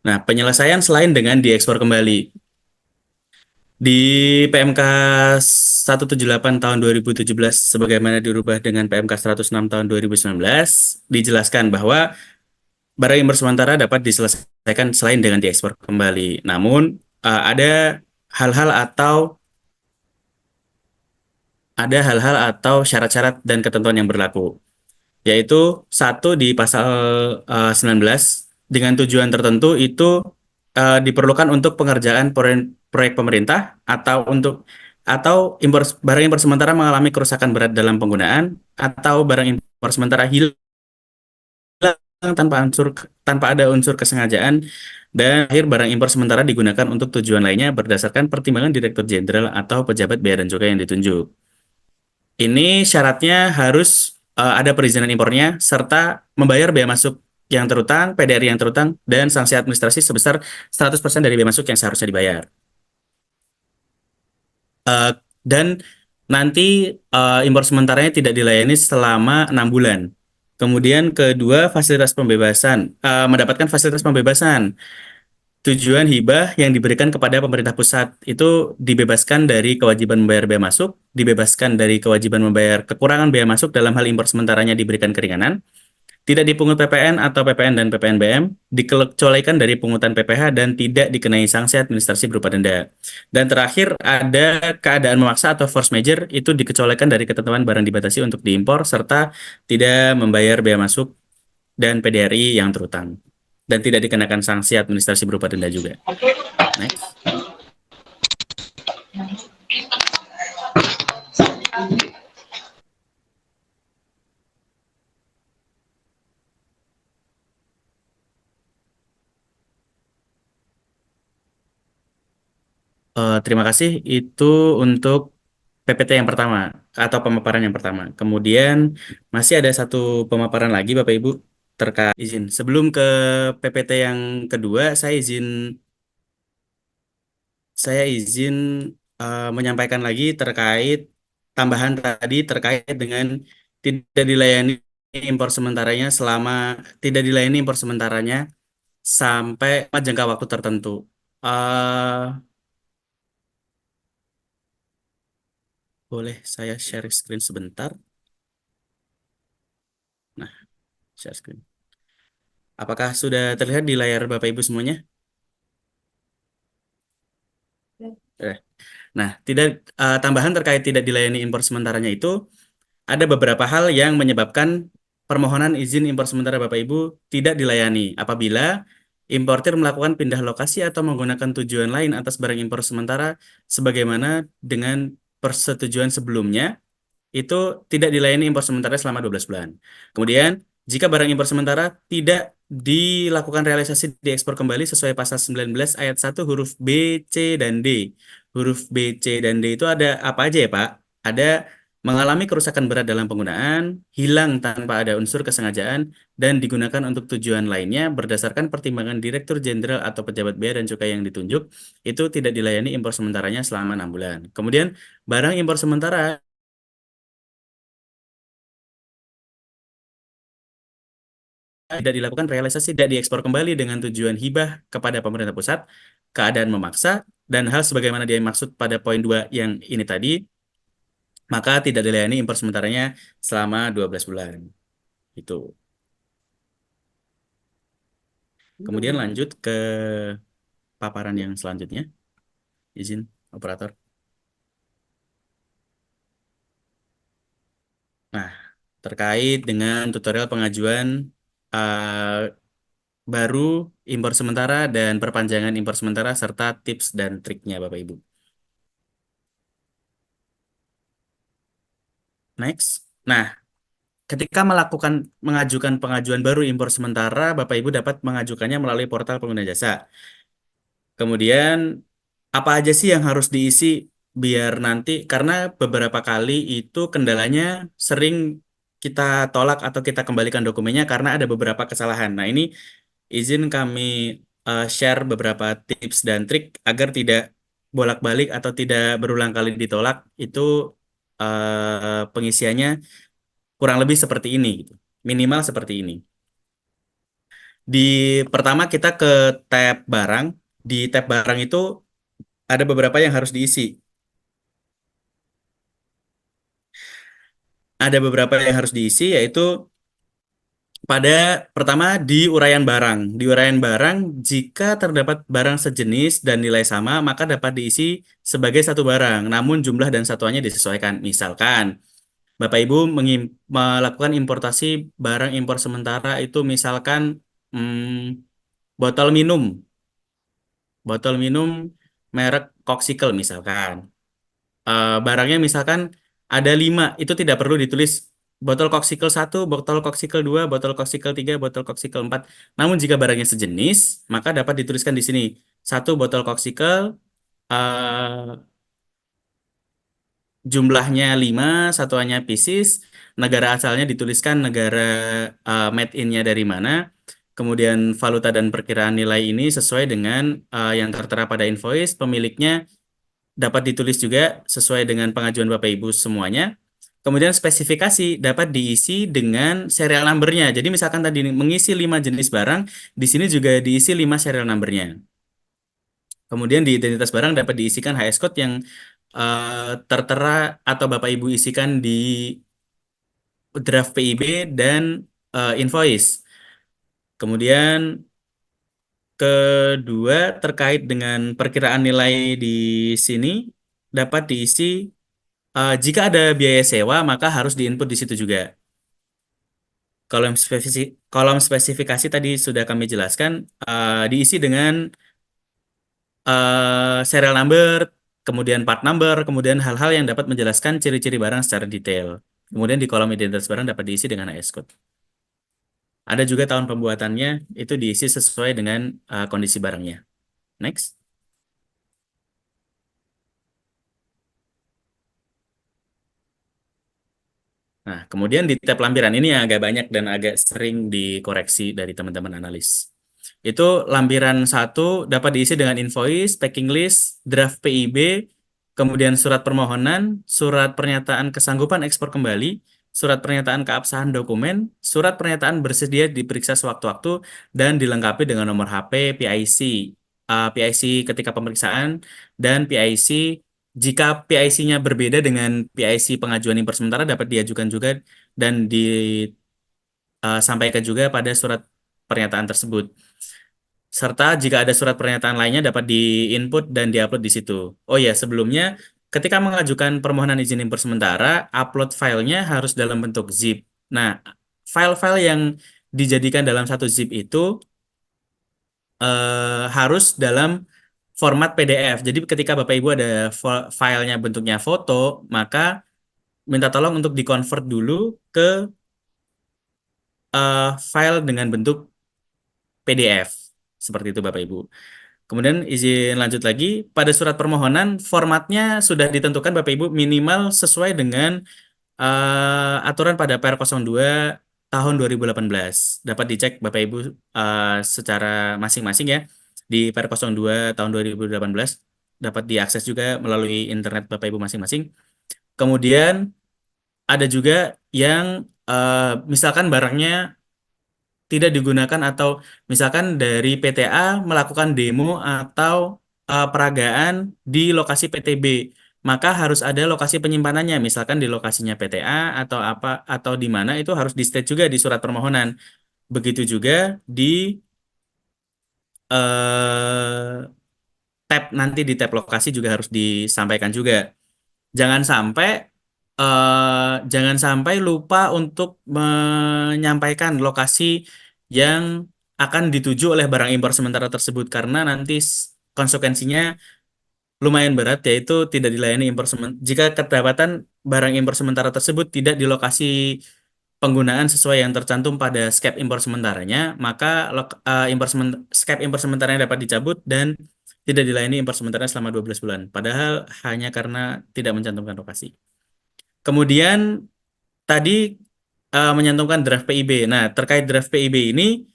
Nah, penyelesaian selain dengan diekspor kembali. Di PMK 178 tahun 2017 sebagaimana dirubah dengan PMK 106 tahun 2019 dijelaskan bahwa barang impor sementara dapat diselesaikan selain dengan diekspor kembali. Namun ada hal-hal atau syarat-syarat dan ketentuan yang berlaku, yaitu satu di pasal 19 dengan tujuan tertentu itu diperlukan untuk pengerjaan proyek pemerintah atau barang impor sementara mengalami kerusakan berat dalam penggunaan atau barang impor sementara hilang tanpa ada unsur kesengajaan, dan akhir barang impor sementara digunakan untuk tujuan lainnya berdasarkan pertimbangan Direktur Jenderal atau pejabat bea dan cukai yang ditunjuk. Ini syaratnya harus ada perizinan impornya serta membayar bea masuk yang terutang, PDRI yang terutang, dan sanksi administrasi sebesar 100% dari bea masuk yang seharusnya dibayar. Dan nanti impor sementaranya tidak dilayani selama 6 bulan. Kemudian kedua, mendapatkan fasilitas pembebasan. Tujuan hibah yang diberikan kepada pemerintah pusat itu dibebaskan dari kewajiban membayar bea masuk, dibebaskan dari kewajiban membayar kekurangan bea masuk dalam hal impor sementaranya diberikan keringanan, tidak dipungut PPN atau PPN dan PPNBM, dikecualikan dari pungutan PPh dan tidak dikenai sanksi administrasi berupa denda. Dan terakhir ada keadaan memaksa atau force majeure, itu dikecualikan dari ketentuan barang dibatasi untuk diimpor serta tidak membayar bea masuk dan PDRI yang terutang. Dan tidak dikenakan sanksi administrasi berupa denda juga. Next. Terima kasih. Itu untuk PPT yang pertama atau pemaparan yang pertama. Kemudian masih ada satu pemaparan lagi Bapak Ibu terkait izin. Sebelum ke PPT yang kedua, saya izin menyampaikan lagi terkait tambahan tadi terkait dengan tidak dilayani impor sementaranya sampai jangka waktu tertentu. Boleh saya share screen sebentar? Nah, share screen. Apakah sudah terlihat di layar Bapak Ibu semuanya? Eh. Nah, tambahan terkait tidak dilayani impor sementaranya itu ada beberapa hal yang menyebabkan permohonan izin impor sementara Bapak Ibu tidak dilayani apabila importir melakukan pindah lokasi atau menggunakan tujuan lain atas barang impor sementara sebagaimana dengan persetujuan sebelumnya itu tidak dilayani impor sementara selama 12 bulan. Kemudian, jika barang impor sementara tidak dilakukan realisasi diekspor kembali sesuai pasal 19 ayat 1 huruf B, C, dan D. Huruf B, C, dan D itu ada apa aja ya, Pak? Ada mengalami kerusakan berat dalam penggunaan, hilang tanpa ada unsur kesengajaan, dan digunakan untuk tujuan lainnya berdasarkan pertimbangan Direktur Jenderal atau pejabat bea dan cukai yang ditunjuk, itu tidak dilayani impor sementaranya selama 6 bulan. Kemudian, barang impor sementara tidak dilakukan realisasi tidak diekspor kembali dengan tujuan hibah kepada pemerintah pusat, keadaan memaksa, dan hal sebagaimana dia maksud pada poin 2 yang ini tadi, maka tidak dilayani impor sementaranya selama 12 bulan. Itu. Kemudian lanjut ke paparan yang selanjutnya. Izin, operator. Nah, terkait dengan tutorial pengajuan baru impor sementara dan perpanjangan impor sementara serta tips dan triknya Bapak Ibu. Next. Nah, ketika mengajukan pengajuan baru impor sementara, Bapak Ibu dapat mengajukannya melalui portal pengguna jasa. Kemudian, apa aja sih yang harus diisi biar nanti, karena beberapa kali itu kendalanya sering kita tolak atau kita kembalikan dokumennya karena ada beberapa kesalahan. Nah, ini izin kami share beberapa tips dan trik agar tidak bolak-balik atau tidak berulang kali ditolak. Itu pengisiannya kurang lebih seperti ini, gitu. Minimal seperti ini. Di pertama kita ke tab barang. Di tab barang itu ada beberapa yang harus diisi. Ada beberapa yang harus diisi yaitu pada pertama di uraian barang. Di uraian barang, jika terdapat barang sejenis dan nilai sama, maka dapat diisi sebagai satu barang, namun jumlah dan satuannya disesuaikan. Misalkan, Bapak Ibu melakukan importasi barang impor sementara itu misalkan botol minum. Botol minum merek Coxicle misalkan. Barangnya misalkan ada 5, itu tidak perlu ditulis botol Coxicle 1, botol Coxicle 2, botol Coxicle 3, botol Coxicle 4. Namun jika barangnya sejenis, maka dapat dituliskan di sini. 1 botol Coxicle, jumlahnya 5, satuannya pieces, negara asalnya dituliskan negara made in-nya dari mana, kemudian valuta dan perkiraan nilai ini sesuai dengan yang tertera pada invoice, pemiliknya dapat ditulis juga sesuai dengan pengajuan Bapak Ibu semuanya. Kemudian spesifikasi dapat diisi dengan serial number-nya. Jadi misalkan tadi mengisi 5 jenis barang, di sini juga diisi 5 serial number-nya. Kemudian di identitas barang dapat diisikan HS code yang tertera atau Bapak Ibu isikan di draft PIB dan invoice. Kemudian kedua terkait dengan perkiraan nilai di sini dapat diisi jika ada biaya sewa maka harus diinput di situ juga. Kolom spesifikasi tadi sudah kami jelaskan diisi dengan serial number, kemudian part number, kemudian hal-hal yang dapat menjelaskan ciri-ciri barang secara detail. Kemudian di kolom identitas barang dapat diisi dengan AS code. Ada juga tahun pembuatannya, itu diisi sesuai dengan kondisi barangnya. Next. Nah, kemudian di tab lampiran ini yang agak banyak dan agak sering dikoreksi dari teman-teman analis. Itu lampiran 1 dapat diisi dengan invoice, packing list, draft PIB, kemudian surat permohonan, surat pernyataan kesanggupan ekspor kembali, surat pernyataan keabsahan dokumen, surat pernyataan bersedia diperiksa sewaktu-waktu, dan dilengkapi dengan nomor HP, PIC, PIC ketika pemeriksaan, dan PIC Jika PIC-nya berbeda dengan PIC pengajuan impor sementara dapat diajukan juga dan disampaikan juga pada surat pernyataan tersebut. Serta jika ada surat pernyataan lainnya dapat di-input dan diupload di situ. Oh ya, sebelumnya ketika mengajukan permohonan izin impor sementara, upload filenya harus dalam bentuk zip. Nah, file-file yang dijadikan dalam satu zip itu harus dalam format PDF. Jadi ketika Bapak Ibu ada filenya bentuknya foto, maka minta tolong untuk di-convert dulu ke file dengan bentuk PDF. Seperti itu Bapak Ibu. Kemudian izin lanjut lagi, pada surat permohonan formatnya sudah ditentukan Bapak Ibu minimal sesuai dengan aturan pada PR 02 tahun 2018. Dapat dicek Bapak Ibu secara masing-masing ya. Di PR 02 tahun 2018 dapat diakses juga melalui internet Bapak Ibu masing-masing. Kemudian ada juga yang misalkan barangnya tidak digunakan atau misalkan dari PTA melakukan demo atau peragaan di lokasi PTB, maka harus ada lokasi penyimpanannya, misalkan di lokasinya PTA atau apa atau di mana itu harus di state juga di surat permohonan. Begitu juga di tab nanti di tab lokasi juga harus disampaikan juga. Jangan sampai jangan sampai lupa untuk menyampaikan lokasi yang akan dituju oleh barang impor sementara tersebut karena nanti konsekuensinya lumayan berat yaitu tidak dilayani impor sementara. Jika kedapatan barang impor sementara tersebut tidak di lokasi penggunaan sesuai yang tercantum pada skep impor sementaranya, maka skep impor sementaranya dapat dicabut dan tidak dilayani impor sementara selama 12 bulan. Padahal hanya karena tidak mencantumkan lokasi. Kemudian tadi menyantumkan draft PIB. Nah, terkait draft PIB ini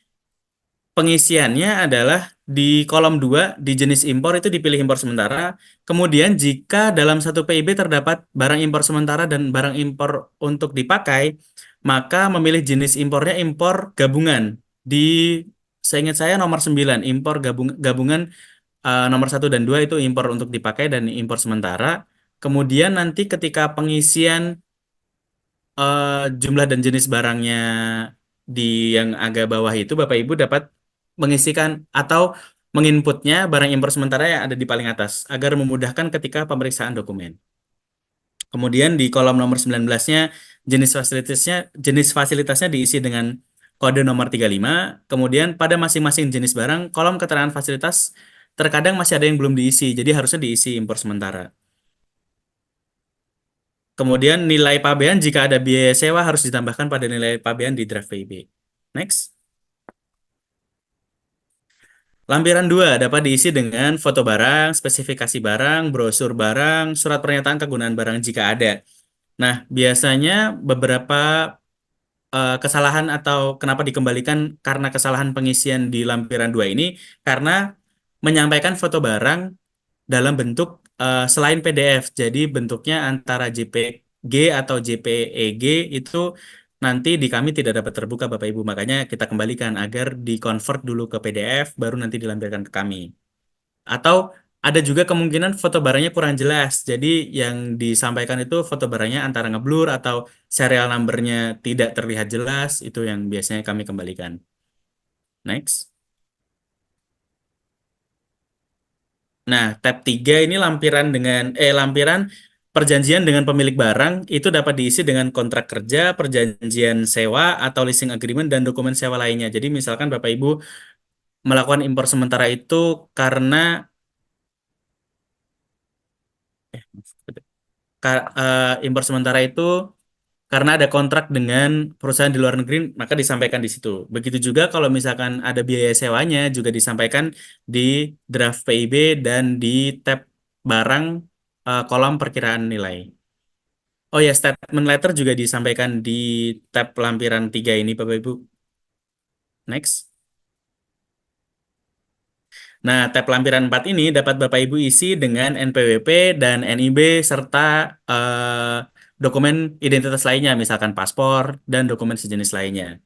pengisiannya adalah di kolom 2 di jenis impor itu dipilih impor sementara. Kemudian jika dalam satu PIB terdapat barang impor sementara dan barang impor untuk dipakai, maka memilih jenis impornya impor gabungan. Di seingat saya nomor 9 impor gabungan nomor 1 dan 2 itu impor untuk dipakai dan impor sementara. Kemudian nanti ketika pengisian jumlah dan jenis barangnya di yang agak bawah itu Bapak Ibu dapat mengisikan atau menginputnya barang impor sementara yang ada di paling atas agar memudahkan ketika pemeriksaan dokumen. Kemudian di kolom nomor 19-nya jenis fasilitasnya diisi dengan kode nomor 35. Kemudian pada masing-masing jenis barang kolom keterangan fasilitas terkadang masih ada yang belum diisi, jadi harusnya diisi impor sementara. Kemudian nilai pabean jika ada biaya sewa harus ditambahkan pada nilai pabean di draft PIB. Next. Lampiran 2 dapat diisi dengan foto barang, spesifikasi barang, brosur barang, surat pernyataan kegunaan barang jika ada. Nah, biasanya beberapa kesalahan atau kenapa dikembalikan karena kesalahan pengisian di lampiran 2 ini karena menyampaikan foto barang dalam bentuk selain PDF. Jadi bentuknya antara JPG atau JPEG itu nanti di kami tidak dapat terbuka Bapak Ibu. Makanya kita kembalikan agar di-convert dulu ke PDF baru nanti dilampirkan ke kami. Atau ada juga kemungkinan foto barangnya kurang jelas. Jadi yang disampaikan itu foto barangnya antara ngeblur atau serial number-nya tidak terlihat jelas. Itu yang biasanya kami kembalikan. Next. Nah, tab 3 ini lampiran perjanjian dengan pemilik barang itu dapat diisi dengan kontrak kerja, perjanjian sewa atau leasing agreement dan dokumen sewa lainnya. Jadi misalkan Bapak Ibu melakukan impor sementara itu karena impor sementara itu karena ada kontrak dengan perusahaan di luar negeri, maka disampaikan di situ. Begitu juga kalau misalkan ada biaya sewanya juga disampaikan di draft PIB dan di tab barang kolom perkiraan nilai. Oh ya, statement letter juga disampaikan di tab lampiran 3 ini, Bapak Ibu. Next. Nah, tab lampiran 4 ini dapat Bapak Ibu isi dengan NPWP dan NIB serta dokumen identitas lainnya, misalkan paspor dan dokumen sejenis lainnya.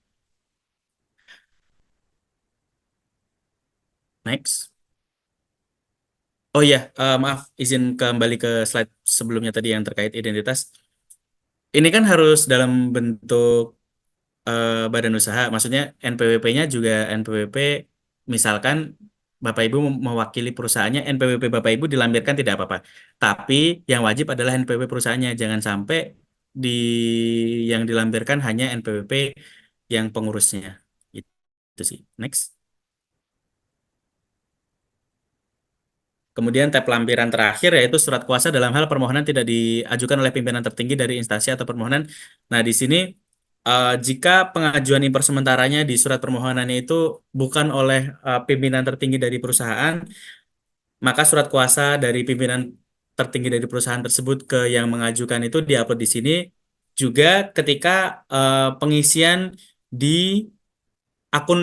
Next. Oh iya, maaf, izin kembali ke slide sebelumnya tadi yang terkait identitas. Ini kan harus dalam bentuk badan usaha, maksudnya NPWP-nya juga NPWP, misalkan Bapak Ibu mewakili perusahaannya, NPWP Bapak Ibu dilampirkan tidak apa-apa. Tapi yang wajib adalah NPWP perusahaannya, jangan sampai di yang dilampirkan hanya NPWP yang pengurusnya. Itu sih. Next. Kemudian tab lampiran terakhir yaitu surat kuasa dalam hal permohonan tidak diajukan oleh pimpinan tertinggi dari instansi atau permohonan. Nah, di sini jika pengajuan impor sementaranya di surat permohonannya itu bukan oleh pimpinan tertinggi dari perusahaan, maka surat kuasa dari pimpinan tertinggi dari perusahaan tersebut ke yang mengajukan itu diupload di sini. Juga ketika pengisian di akun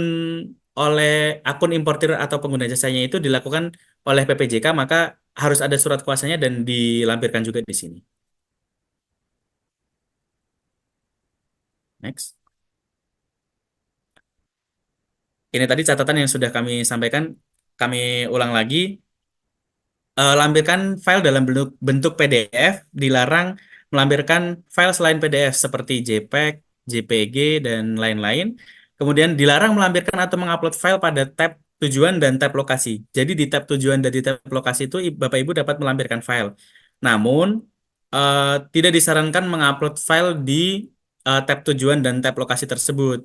oleh akun importir atau pengguna jasanya itu dilakukan oleh PPJK, maka harus ada surat kuasanya dan dilampirkan juga di sini. Next. Ini tadi catatan yang sudah kami sampaikan, kami ulang lagi. Lampirkan file dalam bentuk PDF, dilarang melampirkan file selain PDF seperti JPEG, JPG, dan lain-lain. Kemudian dilarang melampirkan atau mengupload file pada tab tujuan dan tab lokasi. Jadi di tab tujuan dan di tab lokasi itu Bapak Ibu dapat melampirkan file. Namun tidak disarankan mengupload file di tab tujuan dan tab lokasi tersebut.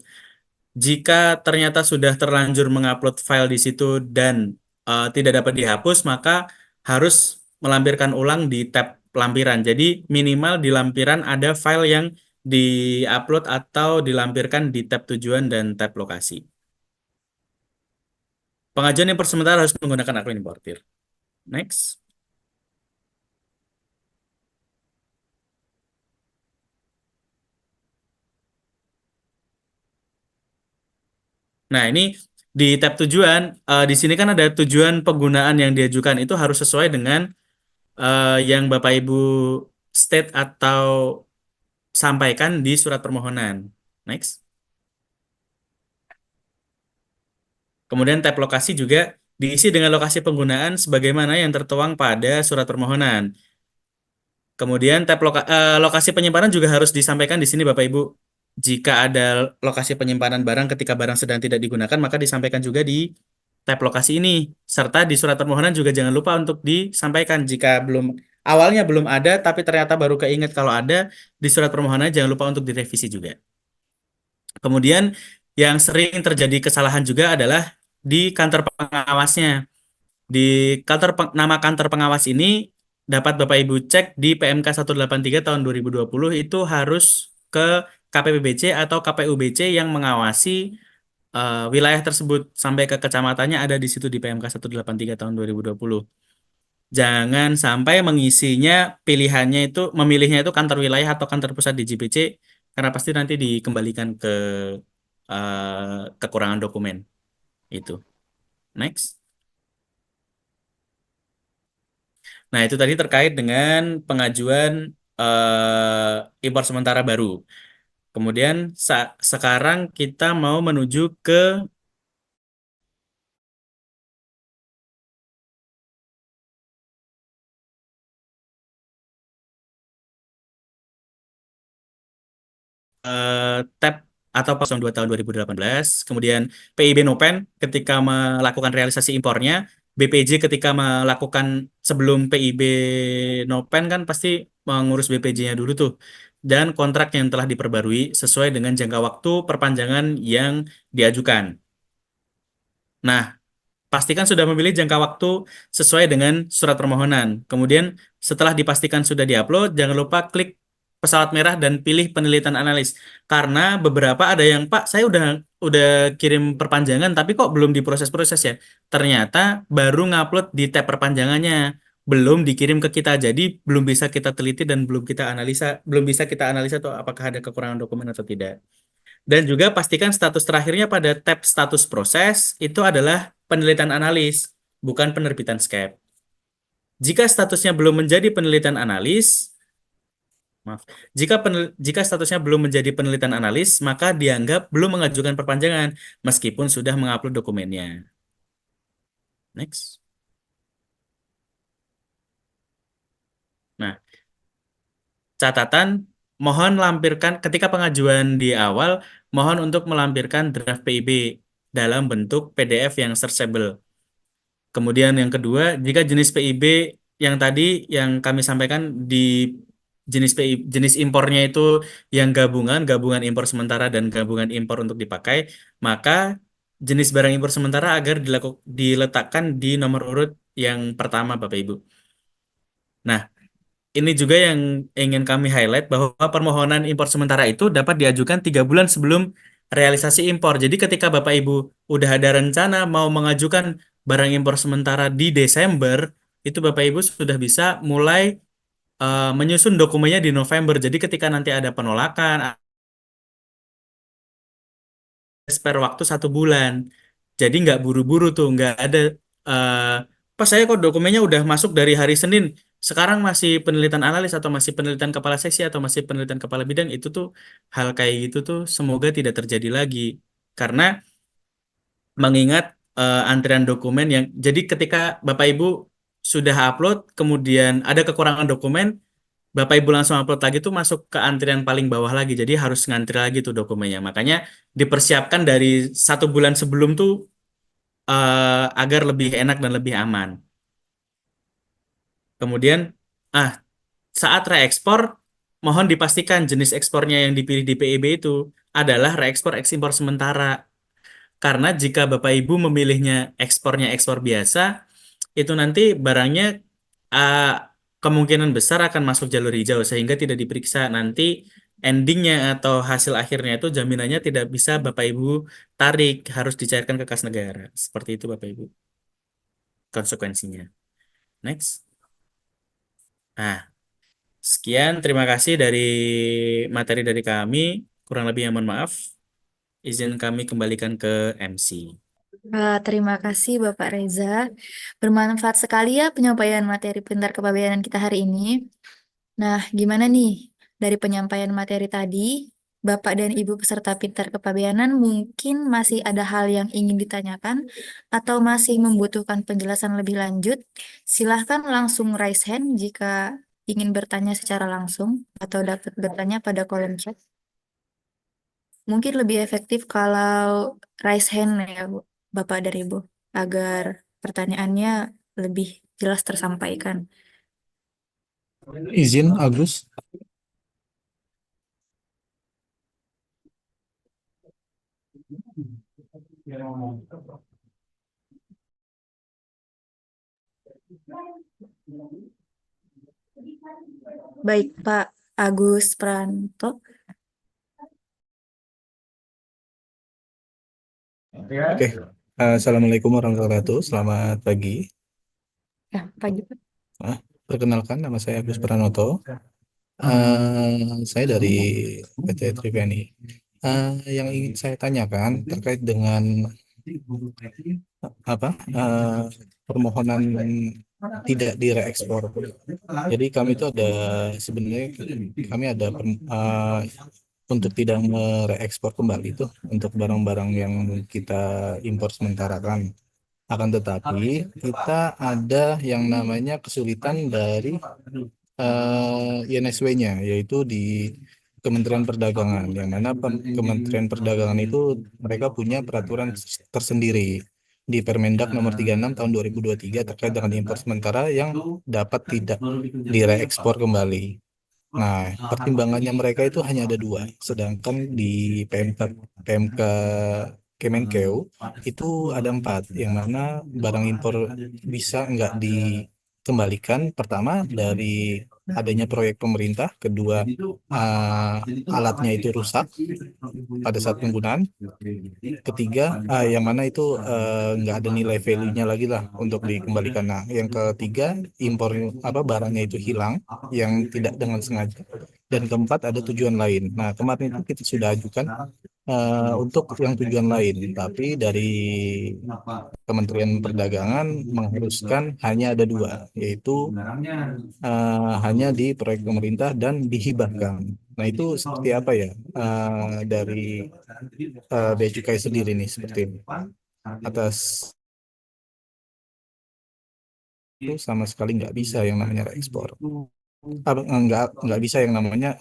Jika ternyata sudah terlanjur mengupload file di situ dan tidak dapat dihapus, maka harus melampirkan ulang di tab lampiran. Jadi minimal di lampiran ada file yang di-upload atau dilampirkan di tab tujuan dan tab lokasi. Pengajuan impor sementara harus menggunakan akun importir. Next. Nah, ini di tab tujuan, di sini kan ada tujuan penggunaan yang diajukan itu harus sesuai dengan yang Bapak Ibu state atau sampaikan di surat permohonan. Next. Kemudian tab lokasi juga diisi dengan lokasi penggunaan sebagaimana yang tertuang pada surat permohonan. Kemudian tab lokasi penyimpanan juga harus disampaikan di sini Bapak Ibu. Jika ada lokasi penyimpanan barang ketika barang sedang tidak digunakan, maka disampaikan juga di tab lokasi ini. Serta di surat permohonan juga jangan lupa untuk disampaikan jika awalnya belum ada, tapi ternyata baru keinget kalau ada, di surat permohonan jangan lupa untuk direvisi juga. Kemudian yang sering terjadi kesalahan juga adalah di kantor pengawasnya. Di nama kantor pengawas ini dapat Bapak Ibu cek di PMK 183 tahun 2020 itu harus ke KPPBC atau KPUBC yang mengawasi wilayah tersebut sampai ke kecamatannya ada di situ di PMK 183 tahun 2020. Jangan sampai mengisinya pilihannya itu memilihnya itu kantor wilayah atau kantor pusat di JPC karena pasti nanti dikembalikan ke kekurangan dokumen itu. Next. Nah, itu tadi terkait dengan pengajuan impor sementara baru. Kemudian sekarang kita mau menuju ke tab atau pasal 2 tahun 2018, kemudian PIB Nopen ketika melakukan realisasi impornya, BPJ ketika melakukan sebelum PIB Nopen kan pasti mengurus BPJ-nya dulu tuh, dan kontrak yang telah diperbarui sesuai dengan jangka waktu perpanjangan yang diajukan. Nah, pastikan sudah memilih jangka waktu sesuai dengan surat permohonan. Kemudian setelah dipastikan sudah diupload, jangan lupa klik pesawat merah dan pilih penelitian analis. Karena beberapa ada yang, Pak, saya udah kirim perpanjangan tapi kok belum diproses-proses ya. Ternyata baru ngupload di tab perpanjangannya, belum dikirim ke kita. Jadi belum bisa kita teliti dan belum bisa kita analisa tuh apakah ada kekurangan dokumen atau tidak. Dan juga pastikan status terakhirnya pada tab status proses itu adalah penelitian analis, bukan penerbitan SCAP. Jika statusnya belum menjadi penelitian analis, jika statusnya belum menjadi penelitian analis, maka dianggap belum mengajukan perpanjangan meskipun sudah mengupload dokumennya. Next. catatan, mohon lampirkan ketika pengajuan di awal, mohon untuk melampirkan draft PIB dalam bentuk PDF yang searchable. Kemudian yang kedua, jika jenis PIB yang tadi yang kami sampaikan di jenis impornya itu yang gabungan impor sementara dan gabungan impor untuk dipakai, maka jenis barang impor sementara agar diletakkan di nomor urut yang pertama, Bapak Ibu. Nah, ini juga yang ingin kami highlight bahwa permohonan impor sementara itu dapat diajukan 3 bulan sebelum realisasi impor. Jadi ketika Bapak Ibu udah ada rencana mau mengajukan barang impor sementara di Desember, itu Bapak Ibu sudah bisa mulai menyusun dokumennya di November. Jadi ketika nanti ada penolakan, spare waktu 1 bulan. Jadi nggak buru-buru tuh, nggak ada eh pas saya kok dokumennya udah masuk dari hari Senin, sekarang masih penelitian analis atau masih penelitian kepala seksi atau masih penelitian kepala bidang, itu tuh hal kayak gitu tuh semoga tidak terjadi lagi. Karena mengingat antrian dokumen yang jadi ketika Bapak Ibu sudah upload kemudian ada kekurangan dokumen, Bapak Ibu langsung upload lagi tuh masuk ke antrian paling bawah lagi. Jadi harus ngantri lagi tuh dokumennya. Makanya dipersiapkan dari 1 bulan sebelum tuh agar lebih enak dan lebih aman. Kemudian, saat reekspor, mohon dipastikan jenis ekspornya yang dipilih di PIB itu adalah reekspor ekspor sementara. Karena jika Bapak Ibu memilihnya ekspornya ekspor biasa, itu nanti barangnya uh, kemungkinan besar akan masuk jalur hijau sehingga tidak diperiksa. Nanti endingnya atau hasil akhirnya itu jaminannya tidak bisa Bapak Ibu tarik, harus dicairkan ke kas negara. Seperti itu Bapak Ibu konsekuensinya. Next. Nah, sekian terima kasih dari materi dari kami. Kurang lebihnya mohon maaf. Izin kami kembalikan ke MC. Terima kasih Bapak Reza. Bermanfaat sekali ya penyampaian materi pintar kepabeanan kita hari ini. Nah, gimana nih dari penyampaian materi tadi, Bapak dan Ibu peserta pintar kepabeanan mungkin masih ada hal yang ingin ditanyakan atau masih membutuhkan penjelasan lebih lanjut? Silahkan langsung raise hand jika ingin bertanya secara langsung atau dapat bertanya pada kolom chat. Mungkin lebih efektif kalau raise hand ya, Bu, Bapak dan Ibu, agar pertanyaannya lebih jelas tersampaikan. Izin, Agus. Baik, Pak Agus Pranto. Oke. Assalamualaikum warahmatullahi wabarakatuh. Selamat pagi. Ya, pagi, Pak. Perkenalkan, nama saya Agus Pranoto. Saya dari PT Triveni. Yang ingin saya tanyakan terkait dengan permohonan tidak direekspor. Jadi kami itu ada sebenarnya kami ada untuk tidak mereekspor kembali itu untuk barang-barang yang kita impor sementara kan. Akan tetapi kita ada yang namanya kesulitan dari INSW-nya, yaitu di Kementerian Perdagangan, yang mana Kementerian Perdagangan itu mereka punya peraturan tersendiri di Permendak nomor 36 tahun 2023 terkait dengan impor sementara yang dapat tidak direekspor kembali. Nah, pertimbangannya mereka itu hanya ada 2, sedangkan di PMK Kemenkeu itu ada 4, yang mana barang impor bisa nggak dikembalikan. Pertama, dari adanya proyek pemerintah. Kedua, alatnya itu rusak pada saat penggunaan. Ketiga, yang mana itu nggak ada nilai value-nya lagi lah untuk dikembalikan. Nah, yang ketiga, impor barangnya itu hilang yang tidak dengan sengaja. Dan keempat, ada tujuan lain. Nah, kemarin itu kita sudah ajukan untuk yang tujuan lain, tapi dari Kementerian Perdagangan mengharuskan hanya ada 2, yaitu hanya di proyek pemerintah dan dihibahkan. Nah, itu seperti apa ya dari Bea Cukai sendiri nih, seperti ini. Atas itu sama sekali nggak bisa yang namanya reekspor. nggak bisa yang namanya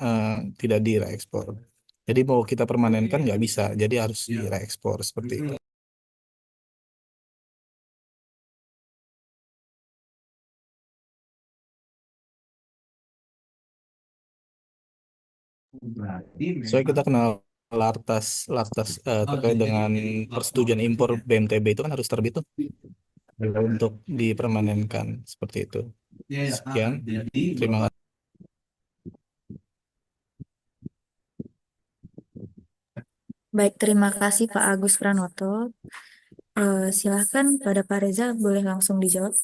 tidak direekspor. Jadi mau kita permanenkan nggak bisa, jadi harus direekspor seperti itu. Soalnya kita kenal Lartas terkait dengan persetujuan impor BNTB itu kan harus terbit tuh untuk dipermanenkan seperti itu. Sekian, terima kasih. Baik, terima kasih Pak Agus Pranoto. Silahkan pada Pak Reza boleh langsung dijawab.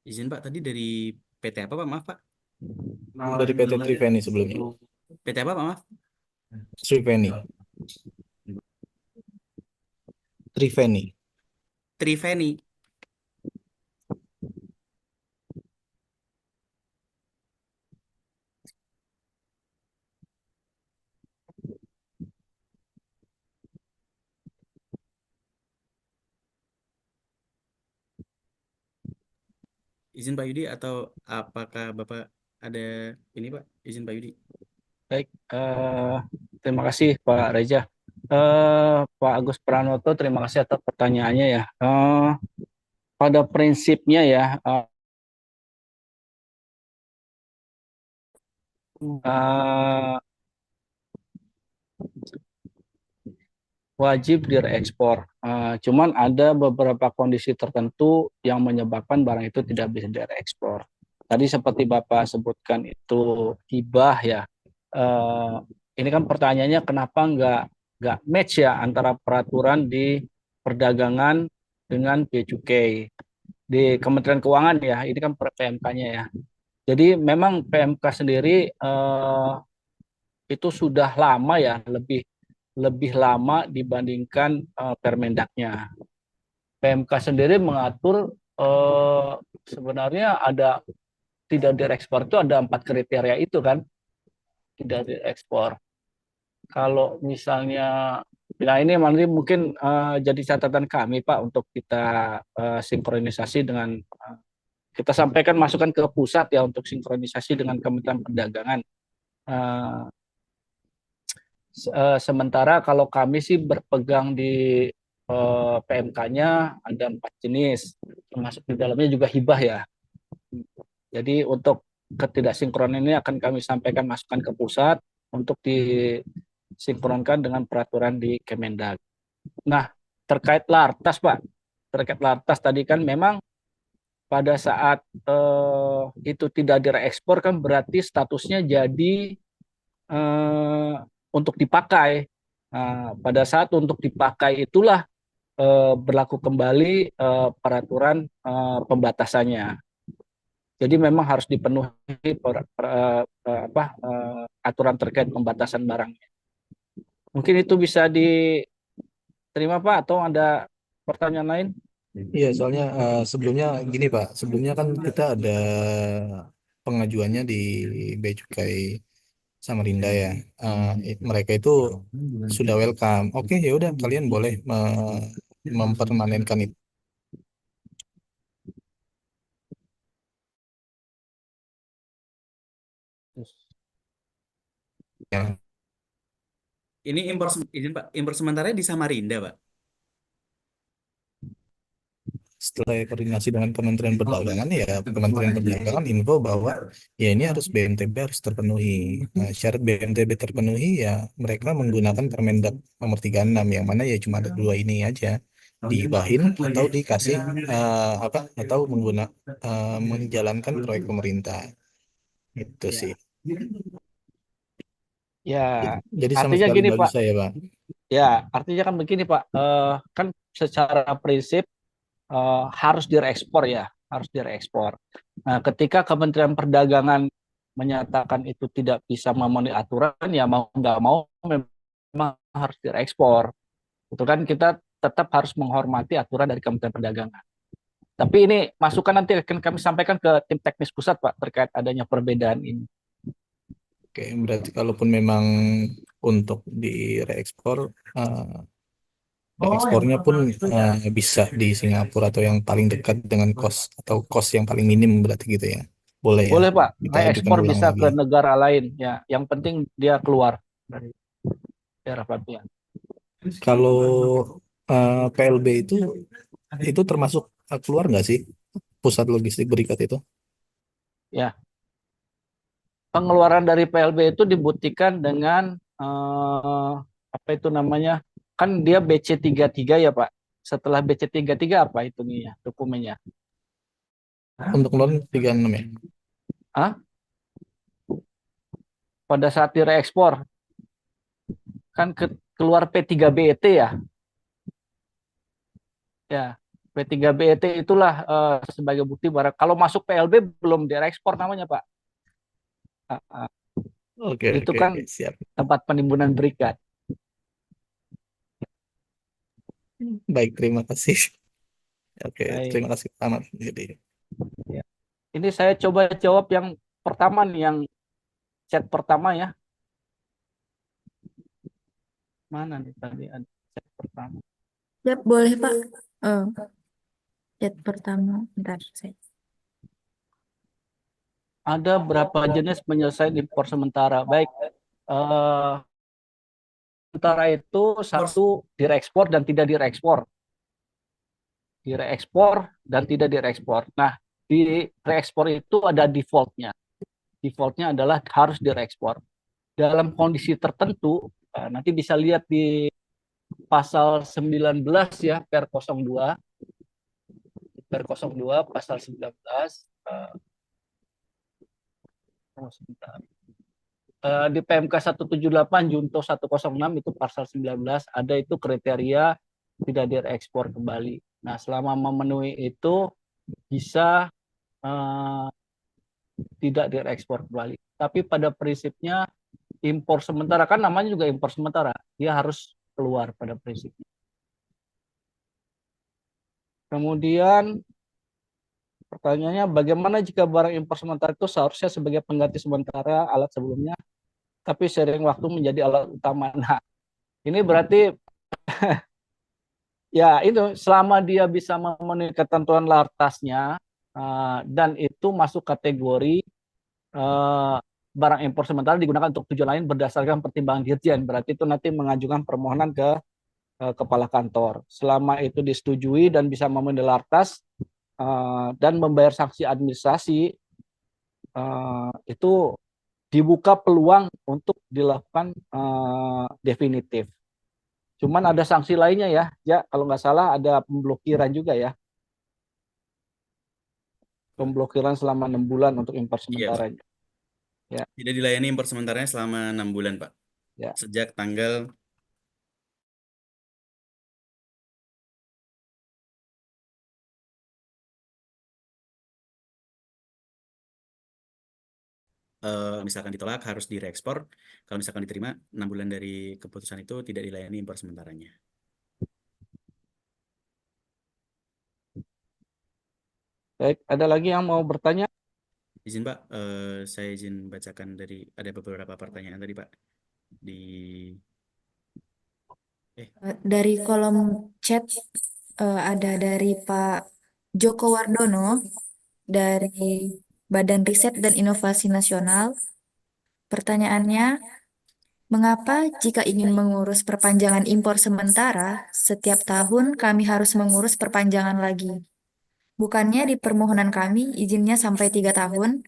Izin Pak, tadi dari PT apa Pak? Maaf Pak. Dari PT Triveni sebelumnya. PT apa Pak? Maaf. Triveni. Triveni. Triveni. Izin Pak Yudi atau apakah Bapak ada ini Pak? Izin Pak Yudi. Baik, terima kasih Pak Reza. Pak Agus Pranoto, terima kasih atas pertanyaannya ya. Pada prinsipnya ya, wajib direekspor. Cuman ada beberapa kondisi tertentu yang menyebabkan barang itu tidak bisa direekspor. Tadi seperti Bapak sebutkan itu hibah ya. Ini kan pertanyaannya kenapa nggak match ya antara peraturan di perdagangan dengan bea cukai di Kementerian Keuangan ya. Ini kan PMK-nya ya. Jadi memang PMK sendiri itu sudah lama ya, lebih lama dibandingkan Permendaknya. PMK sendiri mengatur sebenarnya ada tidak diekspor itu ada 4 kriteria itu kan, tidak diekspor. Kalau misalnya, nah ini nanti mungkin jadi catatan kami Pak untuk kita sinkronisasi dengan kita sampaikan masukan ke pusat ya untuk sinkronisasi dengan Kementerian Perdagangan. Sementara kalau kami sih berpegang di PMK-nya ada 4 jenis, termasuk di dalamnya juga hibah ya. Jadi untuk ketidaksinkronan ini akan kami sampaikan masukan ke pusat untuk disinkronkan dengan peraturan di Kemendag. Nah, terkait Lartas Pak, terkait Lartas tadi kan memang pada saat itu tidak direekspor kan berarti statusnya jadi untuk dipakai. Pada saat untuk dipakai itulah berlaku kembali peraturan pembatasannya. Jadi memang harus dipenuhi aturan terkait pembatasan barangnya. Mungkin itu bisa diterima Pak atau ada pertanyaan lain? Iya, soalnya sebelumnya gini Pak, sebelumnya kan kita ada pengajuannya di Bea Cukai Samarinda ya. Mereka itu sudah welcome. Oke, ya udah kalian boleh mempermanenkan itu. Ya. Ini izin Pak, impor sementara di Samarinda Pak. Setelah koordinasi dengan Kementerian Perdagangan ya Kementerian Perdagangan info bahwa ya ini harus BNTB harus terpenuhi. Nah, syarat BNTB terpenuhi ya mereka menggunakan Permendak nomor 36 yang mana ya cuma ada 2 ini aja, diibahin atau dikasih atau menjalankan proyek pemerintah. Itu sih. Ya, Jadi sama artinya sekali gini nggak Pak. bisa ya Pak. Ya, artinya kan begini Pak. Kan secara prinsip harus direekspor ya, harus direekspor. Nah, ketika Kementerian Perdagangan menyatakan itu tidak bisa memenuhi aturan, ya mau nggak mau memang harus direekspor. Itu kan kita tetap harus menghormati aturan dari Kementerian Perdagangan. Tapi ini masukan nanti akan kami sampaikan ke tim teknis pusat Pak terkait adanya perbedaan ini. Oke, berarti kalaupun memang untuk direekspor ekspornya pun bisa di Singapura atau yang paling dekat dengan kos atau kos yang paling minim berarti gitu ya. Boleh ya. Boleh Pak, Kita ajukan ekspor ulang bisa ke lagi. negara lain ya. Yang penting dia keluar dari daerah pabean. Kalau PLB itu termasuk keluar nggak sih pusat logistik berikat itu? Ya, pengeluaran dari PLB itu dibuktikan dengan apa itu namanya? Kan dia BC33 ya Pak. Setelah BC33 apa itu nih ya dokumennya? Untuk loan 36 ya. Hah? Pada saat direekspor kan keluar P3BET ya. Ya, P3BET itulah sebagai bukti bahwa kalau masuk PLB belum direekspor namanya Pak. Oke, Itu kan siap. tempat penimbunan berikat. Baik, terima kasih. Oke, Baik. terima kasih Pak Ahmad. Jadi, Ya. Ini saya coba jawab yang pertama nih, yang chat pertama ya. Mana nih tadi ada chat pertama? Ya, boleh Pak. Chat pertama, bentar saya. Ada berapa jenis penyelesaian impor sementara? Baik, sementara itu satu direekspor dan tidak direekspor. Direekspor dan tidak direekspor. Nah, di reekspor itu ada defaultnya. Defaultnya adalah harus direekspor. Dalam kondisi tertentu, nanti bisa lihat di pasal 19 ya, per 02. Per 02, pasal 19. Sebentar. Di PMK 178 Junto 106 itu pasal 19 ada itu kriteria tidak direekspor kembali. Nah, selama memenuhi itu bisa tidak direekspor kembali. Tapi pada prinsipnya impor sementara, kan namanya juga impor sementara, dia harus keluar pada prinsipnya. Kemudian pertanyaannya, bagaimana jika barang impor sementara itu seharusnya sebagai pengganti sementara alat sebelumnya, tapi sering waktu menjadi alat utama? Nah, ini berarti ya itu selama dia bisa memenuhi ketentuan lartasnya dan itu masuk kategori barang impor sementara digunakan untuk tujuan lain berdasarkan pertimbangan dirjen, berarti itu nanti mengajukan permohonan ke kepala kantor. Selama itu disetujui dan bisa memenuhi lartas dan membayar sanksi administrasi, itu dibuka peluang untuk dilakukan definitif. Cuman ada sanksi lainnya ya kalau nggak salah ada pemblokiran juga ya. Pemblokiran selama 6 bulan untuk impor sementaranya. Ya. Tidak dilayani impor sementaranya selama 6 bulan, Pak. Ya. Sejak tanggal misalkan ditolak harus direekspor. Kalau misalkan diterima 6 bulan dari keputusan itu tidak dilayani impor sementaranya. Baik, ada lagi yang mau bertanya? Izin Pak, saya izin bacakan ada beberapa pertanyaan tadi Pak. Dari kolom chat ada dari Pak Joko Wardono dari Badan Riset dan Inovasi Nasional. Pertanyaannya, mengapa jika ingin mengurus perpanjangan impor sementara, setiap tahun kami harus mengurus perpanjangan lagi? Bukannya di permohonan kami izinnya sampai 3 tahun.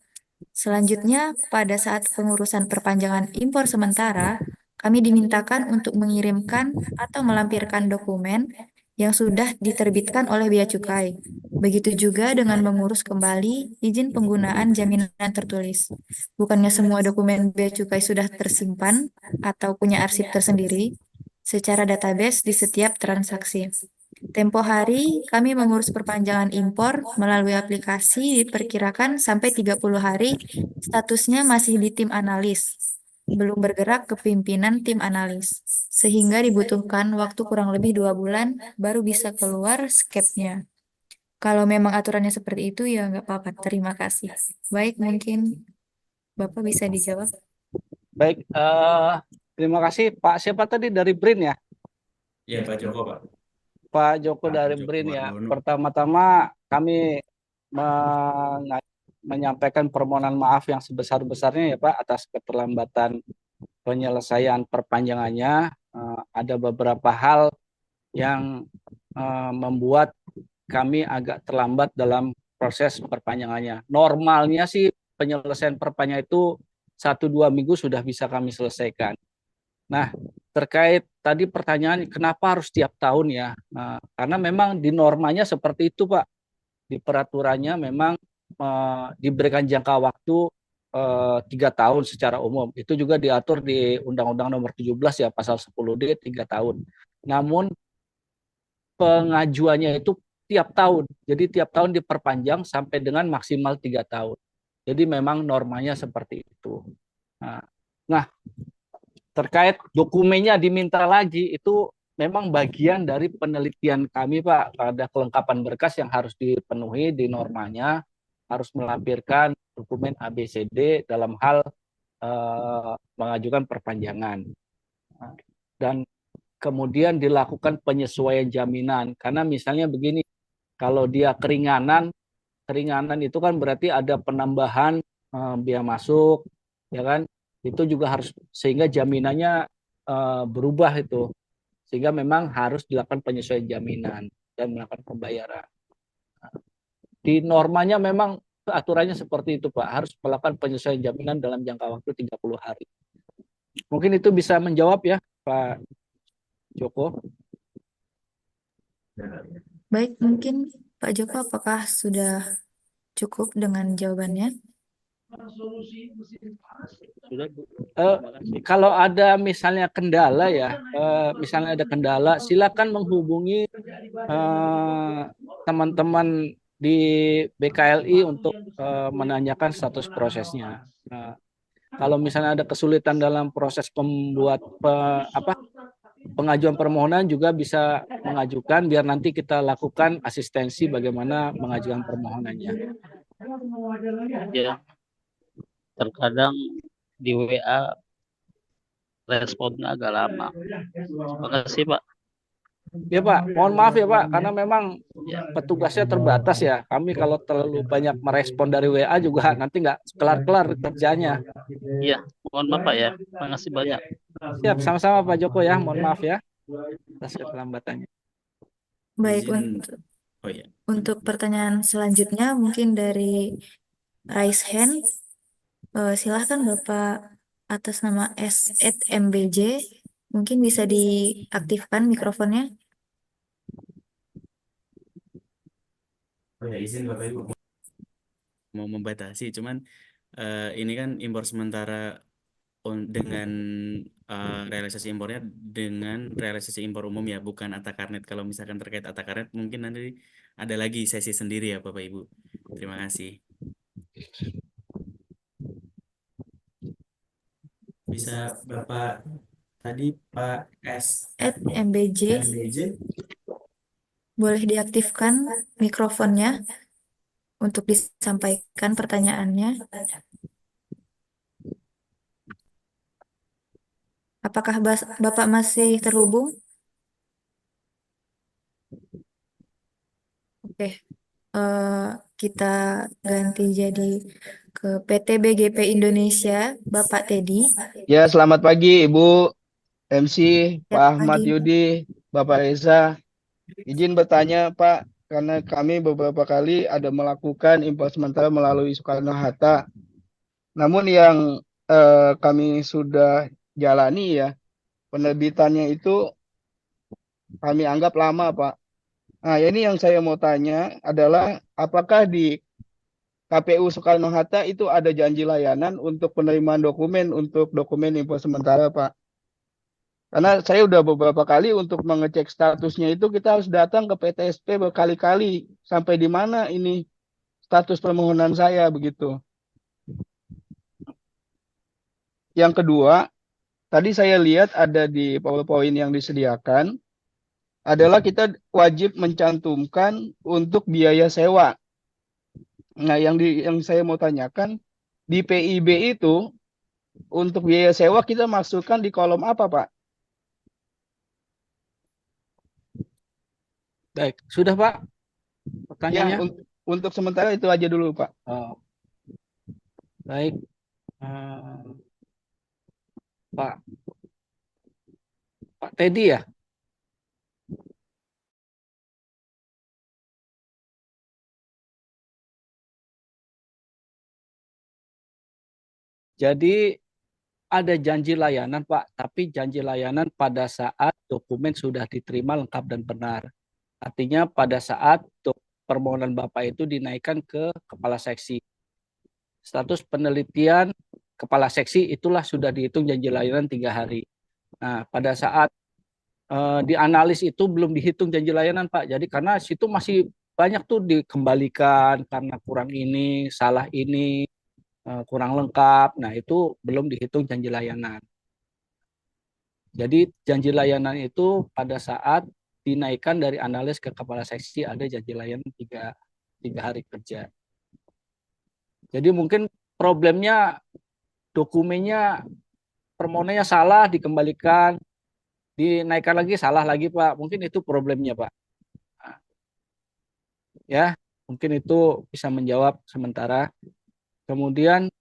Selanjutnya, pada saat pengurusan perpanjangan impor sementara, kami dimintakan untuk mengirimkan atau melampirkan dokumen yang sudah diterbitkan oleh Bea Cukai. Begitu juga dengan mengurus kembali izin penggunaan jaminan tertulis. Bukannya semua dokumen Bea Cukai sudah tersimpan atau punya arsip tersendiri secara database di setiap transaksi. Tempo hari, kami mengurus perpanjangan impor melalui aplikasi diperkirakan sampai 30 hari statusnya masih di tim analis, belum bergerak ke pimpinan tim analis, sehingga dibutuhkan waktu kurang lebih 2 bulan baru bisa keluar skepnya. Kalau memang aturannya seperti itu, ya nggak apa-apa. Terima kasih. Baik, mungkin Bapak bisa dijawab. Baik, terima kasih Pak. Siapa tadi dari BRIN ya? Iya Pak Joko Pak. Pak Joko Pak dari Joko BRIN ya. Wardono. Pertama-tama kami menyampaikan permohonan maaf yang sebesar-besarnya ya Pak atas keterlambatan penyelesaian perpanjangannya. Ada beberapa hal yang membuat kami agak terlambat dalam proses perpanjangannya. Normalnya sih penyelesaian perpanjangan itu 1-2 minggu sudah bisa kami selesaikan. Nah, terkait tadi pertanyaan kenapa harus tiap tahun ya? Nah, karena memang di normanya seperti itu Pak. Di peraturannya memang diberikan jangka waktu 3 tahun secara umum. Itu juga diatur di Undang-Undang Nomor 17 ya pasal 10D 3 tahun. Namun pengajuannya itu tiap tahun. Jadi tiap tahun diperpanjang sampai dengan maksimal 3 tahun. Jadi memang normanya seperti itu. Nah, terkait dokumennya diminta lagi itu memang bagian dari penelitian kami Pak. Ada kelengkapan berkas yang harus dipenuhi di normanya, harus melampirkan dokumen ABCD dalam hal mengajukan perpanjangan. Dan kemudian dilakukan penyesuaian jaminan. Karena misalnya begini, kalau dia keringanan itu kan berarti ada penambahan biaya masuk, ya kan? Itu juga harus sehingga jaminannya berubah itu. Sehingga memang harus dilakukan penyesuaian jaminan dan melakukan pembayaran. Di normanya memang aturannya seperti itu Pak, harus melakukan penyesuaian jaminan dalam jangka waktu 30 hari. Mungkin itu bisa menjawab ya Pak Joko. Baik, mungkin Pak Joko apakah sudah cukup dengan jawabannya? Kalau ada misalnya kendala ya, misalnya ada kendala, silakan menghubungi teman-teman di BKLI untuk menanyakan status prosesnya. Kalau misalnya ada kesulitan dalam proses pengajuan permohonan juga bisa mengajukan biar nanti kita lakukan asistensi bagaimana mengajukan permohonannya. Ya, terkadang di WA responnya agak lama. Terima kasih Pak. Ya Pak, mohon maaf ya Pak, karena memang petugasnya terbatas ya. Kami kalau terlalu banyak merespon dari WA juga nanti nggak kelar-kelar kerjanya. Iya, mohon maaf Pak ya. Terima kasih banyak. Siap, sama-sama Pak Joko ya. Mohon maaf ya atas keterlambatannya. Baik, untuk pertanyaan selanjutnya mungkin dari raise hand. Silahkan Bapak atas nama S@MBJ, mungkin bisa diaktifkan mikrofonnya. Oh ya, izin Bapak Ibu mau membatasi, cuman ini kan impor sementara dengan realisasi impornya dengan realisasi impor umum ya, bukan Atakarnet. Kalau misalkan terkait Atakarnet mungkin nanti ada lagi sesi sendiri ya Bapak Ibu. Terima kasih. Bisa Bapak tadi Pak S@MBJ, boleh diaktifkan mikrofonnya untuk disampaikan pertanyaannya. Apakah Bapak masih terhubung? Oke, kita ganti jadi ke PT BGP Indonesia, Bapak Teddy. Ya, selamat pagi Ibu MC, Pak Ahmad pagi. Yudi, Bapak Reza. Izin bertanya Pak, karena kami beberapa kali ada melakukan impor sementara melalui Soekarno-Hatta. Namun yang kami sudah jalani ya, penerbitannya itu kami anggap lama Pak. Nah, ini yang saya mau tanya adalah apakah di KPU Soekarno-Hatta itu ada janji layanan untuk penerimaan dokumen untuk dokumen impor sementara Pak? Karena saya udah beberapa kali untuk mengecek statusnya itu kita harus datang ke PTSP berkali-kali. Sampai di mana ini status permohonan saya begitu. Yang kedua, tadi saya lihat ada di PowerPoint yang disediakan, adalah kita wajib mencantumkan untuk biaya sewa. Nah, yang saya mau tanyakan, di PIB itu, untuk biaya sewa kita masukkan di kolom apa Pak? Baik, sudah Pak Ya, pertanyaannya? untuk sementara itu aja dulu, Pak. Oh, baik. Eh, Pak Teddy ya? Jadi ada janji layanan Pak, tapi janji layanan pada saat dokumen sudah diterima lengkap dan benar. Artinya pada saat permohonan Bapak itu dinaikkan ke kepala seksi. Status penelitian kepala seksi itulah sudah dihitung janji layanan 3 hari. Nah, pada saat dianalis itu belum dihitung janji layanan Pak. Jadi karena situ masih banyak tuh dikembalikan karena kurang ini, salah ini, kurang lengkap. Nah, itu belum dihitung janji layanan. Jadi janji layanan itu pada saat dinaikkan dari analis ke kepala seksi ada janji layanan 3 hari kerja. Jadi mungkin problemnya dokumennya permohonannya salah dikembalikan, dinaikkan lagi salah lagi Pak. Mungkin itu problemnya Pak. Nah, ya, mungkin itu bisa menjawab sementara. Kemudian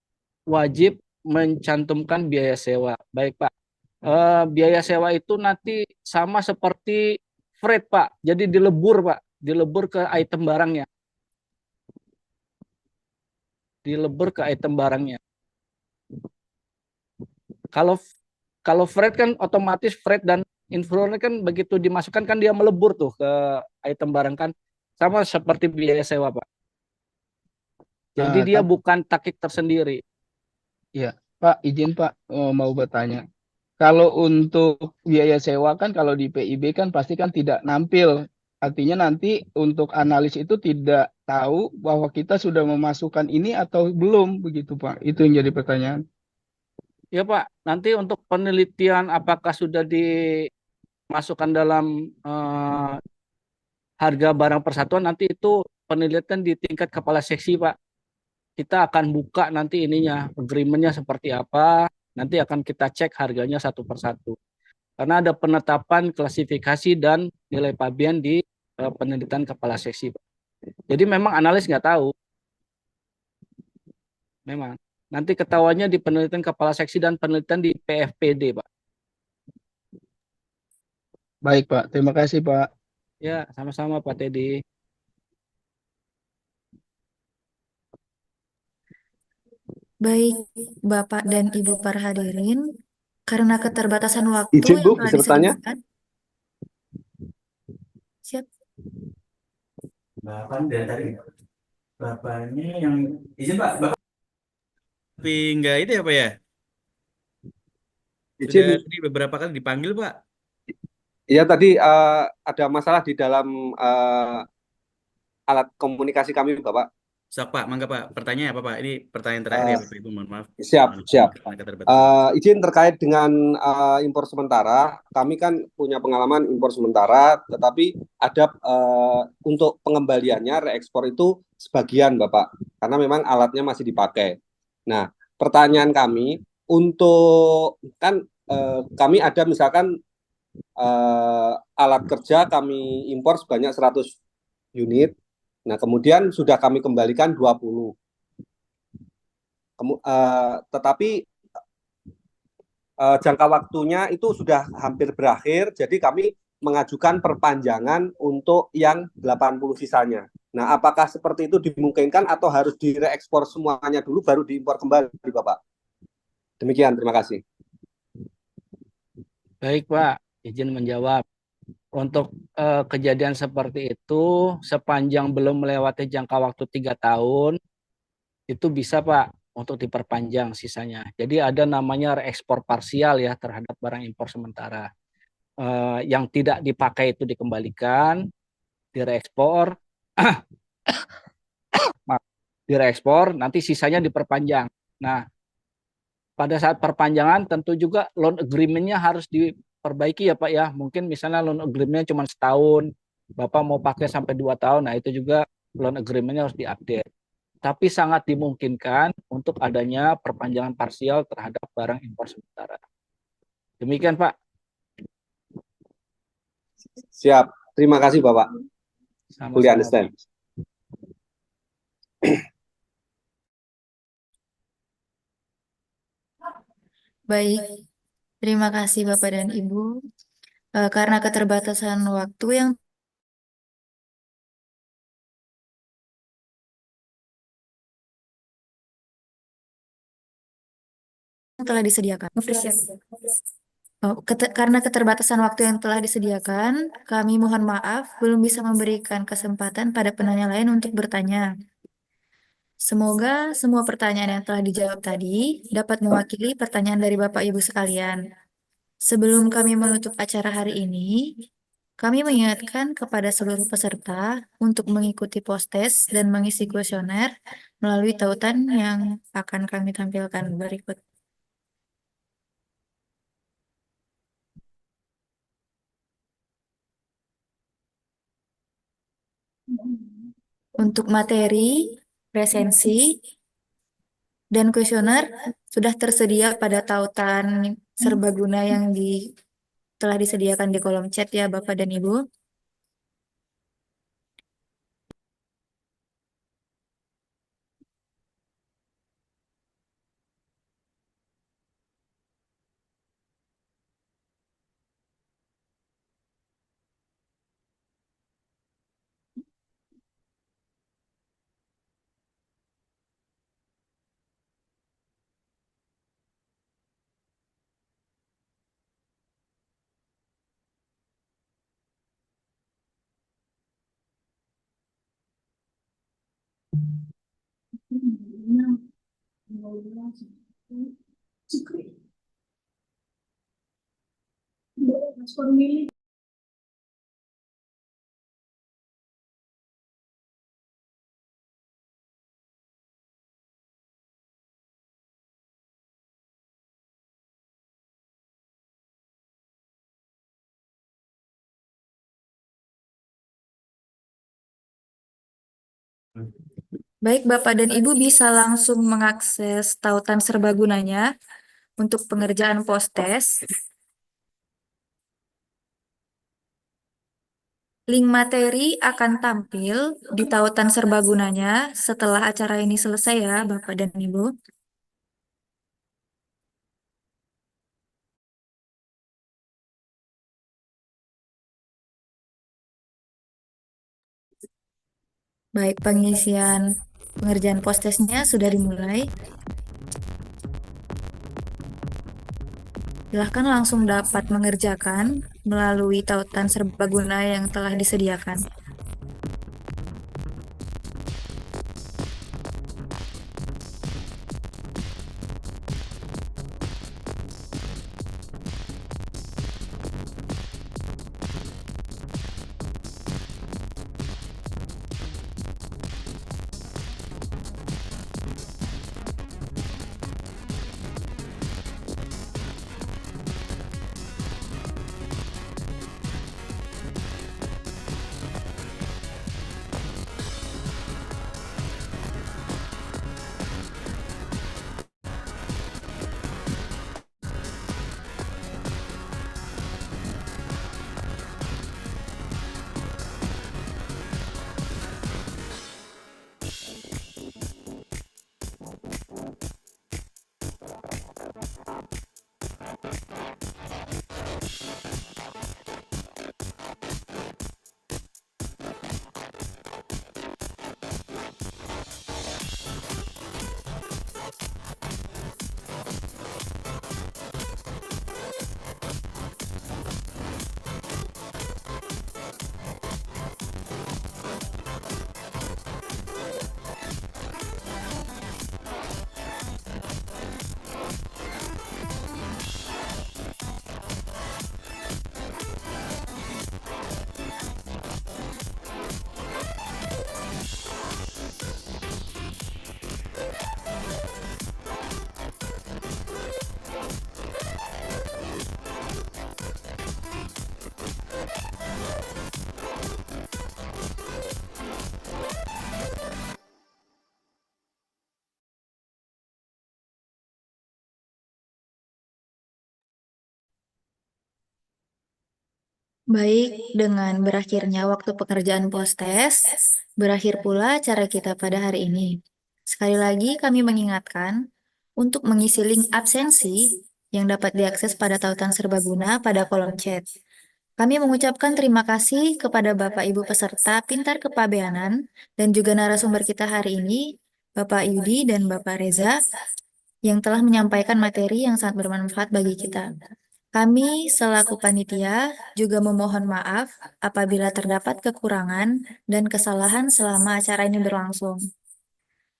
wajib mencantumkan biaya sewa. Baik Pak. Biaya sewa itu nanti sama seperti freight Pak. Jadi dilebur Pak, dilebur ke item barangnya. Dilebur ke item barangnya. Kalau freight kan otomatis freight dan influencer kan begitu dimasukkan kan dia melebur tuh ke item barang kan sama seperti biaya sewa Pak. Jadi dia bukan takik tersendiri. Ya, Pak, izin Pak mau bertanya. Kalau untuk biaya sewa kan kalau di PIB kan pasti kan tidak nampil. Artinya nanti untuk analis itu tidak tahu bahwa kita sudah memasukkan ini atau belum begitu Pak. Itu yang jadi pertanyaan. Ya Pak, nanti untuk penelitian apakah sudah dimasukkan dalam harga barang persatuan nanti itu penelitian di tingkat kepala seksi Pak. Kita akan buka nanti ininya, agreement-nya seperti apa, nanti akan kita cek harganya satu persatu. Karena ada penetapan klasifikasi dan nilai pabean di penelitian kepala seksi Pak. Jadi memang analis nggak tahu. Memang. Nanti ketahuannya di penelitian kepala seksi dan penelitian di PFPD, Pak. Baik, Pak. Terima kasih, Pak. Ya, sama-sama Pak Teddy. Baik, Bapak dan Ibu para hadirin, karena keterbatasan waktu Izin Bu, yang telah bisa bertanya? disebutkan. Siap. Bapak dari tadi, Bapaknya yang izin Pak, Bapak. Tapi enggak itu ya Pak ya? Sudah Izin. tadi beberapa kali dipanggil Pak. Iya tadi ada masalah di dalam alat komunikasi kami Bapak. Sok Pak, mangga Pak. Pertanyaan apa Pak? Ini pertanyaan terakhir ya Bapak Ibu, mohon maaf. Siap. Izin terkait dengan impor sementara. Kami kan punya pengalaman impor sementara, tetapi ada untuk pengembaliannya reekspor itu sebagian Bapak, karena memang alatnya masih dipakai. Nah, pertanyaan kami untuk kan kami ada misalkan alat kerja kami impor sebanyak 100 unit. Nah, kemudian sudah kami kembalikan 20. Tetapi jangka waktunya itu sudah hampir berakhir, jadi kami mengajukan perpanjangan untuk yang 80 sisanya. Nah, apakah seperti itu dimungkinkan atau harus direekspor semuanya dulu baru diimpor kembali, Bapak? Demikian, terima kasih. Baik Pak, izin menjawab. Untuk kejadian seperti itu, sepanjang belum melewati jangka waktu 3 tahun, itu bisa Pak untuk diperpanjang sisanya. Jadi ada namanya reekspor parsial ya terhadap barang impor sementara. Yang tidak dipakai itu dikembalikan, direekspor, direekspor, nanti sisanya diperpanjang. Nah, pada saat perpanjangan tentu juga loan agreement-nya harus diperbaiki ya Pak ya. Mungkin misalnya loan agreement-nya cuma setahun, Bapak mau pakai sampai 2 tahun, nah itu juga loan agreement-nya harus diupdate. Tapi sangat dimungkinkan untuk adanya perpanjangan parsial terhadap barang impor sementara. Demikian Pak. Siap, terima kasih Bapak. Fully Sama-sama, understand. Pak. Baik, terima kasih Bapak dan Ibu. Karena keterbatasan waktu yang telah disediakan. Karena keterbatasan waktu yang telah disediakan, kami mohon maaf belum bisa memberikan kesempatan pada penanya lain untuk bertanya. Semoga semua pertanyaan yang telah dijawab tadi dapat mewakili pertanyaan dari Bapak Ibu sekalian. Sebelum kami menutup acara hari ini, kami mengingatkan kepada seluruh peserta untuk mengikuti post-test dan mengisi kuesioner melalui tautan yang akan kami tampilkan berikut. Untuk materi, presensi, dan kuesioner sudah tersedia pada tautan serbaguna yang telah disediakan di kolom chat ya Bapak dan Ibu. Baik, Bapak dan Ibu bisa langsung mengakses tautan serbagunanya untuk pengerjaan post-test. Link materi akan tampil di tautan serbagunanya setelah acara ini selesai ya, Bapak dan Ibu. Baik, pengisian pengerjaan post-testnya sudah dimulai. Silahkan langsung dapat mengerjakan melalui tautan serbaguna yang telah disediakan. Baik, dengan berakhirnya waktu pekerjaan post-test, berakhir pula cara kita pada hari ini. Sekali lagi kami mengingatkan untuk mengisi link absensi yang dapat diakses pada tautan serbaguna pada kolom chat. Kami mengucapkan terima kasih kepada Bapak Ibu peserta Pintar Kepabeanan dan juga narasumber kita hari ini, Bapak Yudi dan Bapak Reza, yang telah menyampaikan materi yang sangat bermanfaat bagi kita. Kami selaku panitia juga memohon maaf apabila terdapat kekurangan dan kesalahan selama acara ini berlangsung.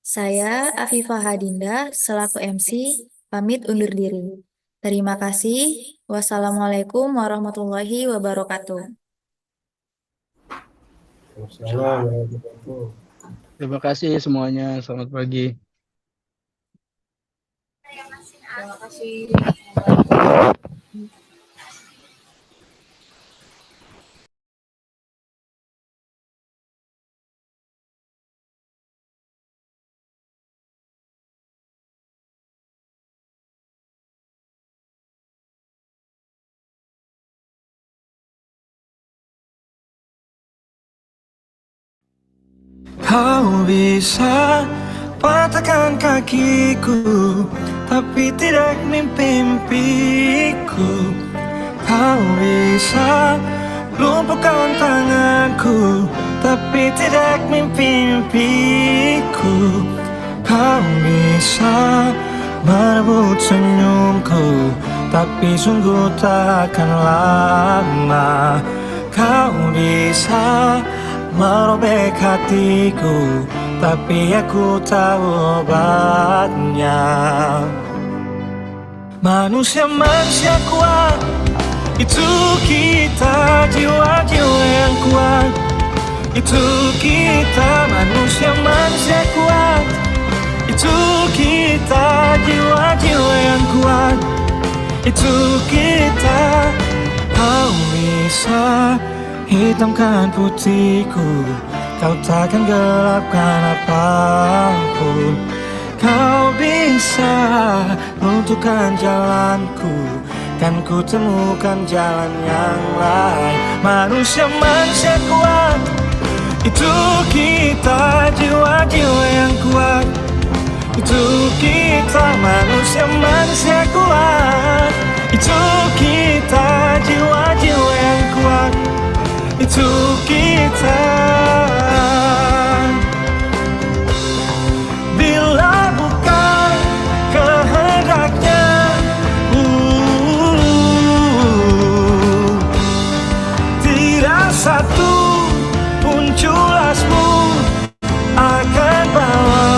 Saya Afifah Hadinda selaku MC pamit undur diri. Terima kasih. Wassalamualaikum warahmatullahi wabarakatuh. Terima kasih semuanya. Selamat pagi. Terima kasih. Kau bisa patahkan kakiku, tapi tidak mimpi-mimpiku. Kau bisa lumpuhkan tanganku, tapi tidak mimpi-mimpiku. Kau bisa merebut senyumku, tapi sungguh tak akan lama. Kau bisa merobek hatiku, tapi aku tahu obatnya. Manusia-manusia kuat, itu kita, jiwa-jiwa yang kuat. Itu kita, manusia-manusia kuat. Itu kita, jiwa-jiwa yang kuat. Itu kita. Kau bisa hitamkan putihku, kau takkan gelapkan apapun. Kau bisa runtuhkan jalanku, kan ku temukan jalan yang lain. Manusia-manusia kuat, itu kita, jiwa-jiwa yang kuat. Itu kita, manusia-manusia kuat. Itu kita, jiwa-jiwa yang kuat. Itu kita. Bila bukan kehendaknya, tidak satu pun culasmu akan bawa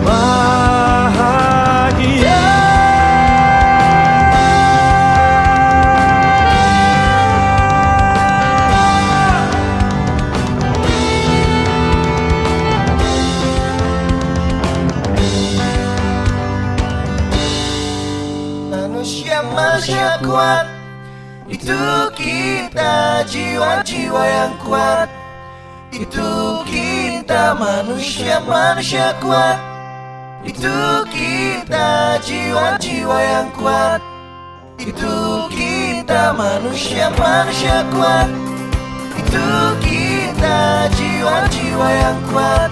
bahagia. Manusia kuat, itu kita, jiwa-jiwa yang kuat. Itu kita, manusia-manusia kuat. Itu kita, jiwa-jiwa yang kuat. Itu kita, manusia-manusia kuat. Itu kita, jiwa-jiwa yang kuat.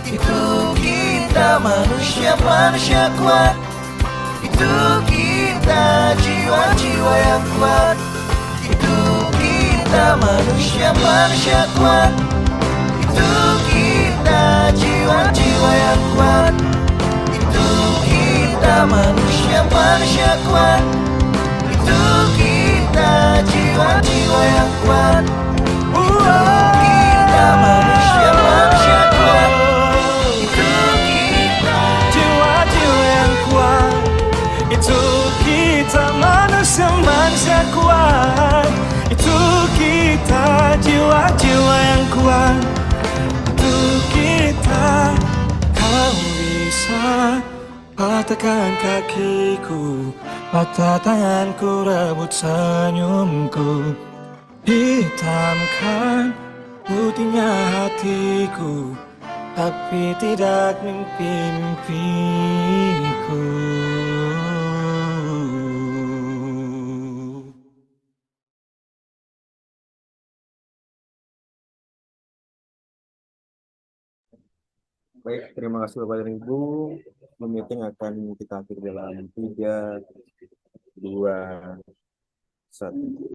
Itu kita, manusia-manusia kuat. Itu kita, jiwa-jiwa yang kuat. Itu kita, manusia-manusia kuat. Itu kita, jiwa-jiwa yang kuat. Itu kita, manusia-manusia kuat. Itu kita, jiwa-jiwa yang kuat. Itu kita, manusia-manusia kuat. Itu kita, jiwa-jiwa yang kuat. Itu kita, manusia-manusia kuat. Itu kita, jiwa-jiwa yang kuat. Itu kita. Kau bisa patahkan kakiku, patah tanganku, rebut senyumku. Hitamkan putihnya hatiku, tapi tidak mimpi-mimpiku. Baik, terima kasih Bapak dan Ibu. Meeting akan kita akhiri dalam 3, 2, 1.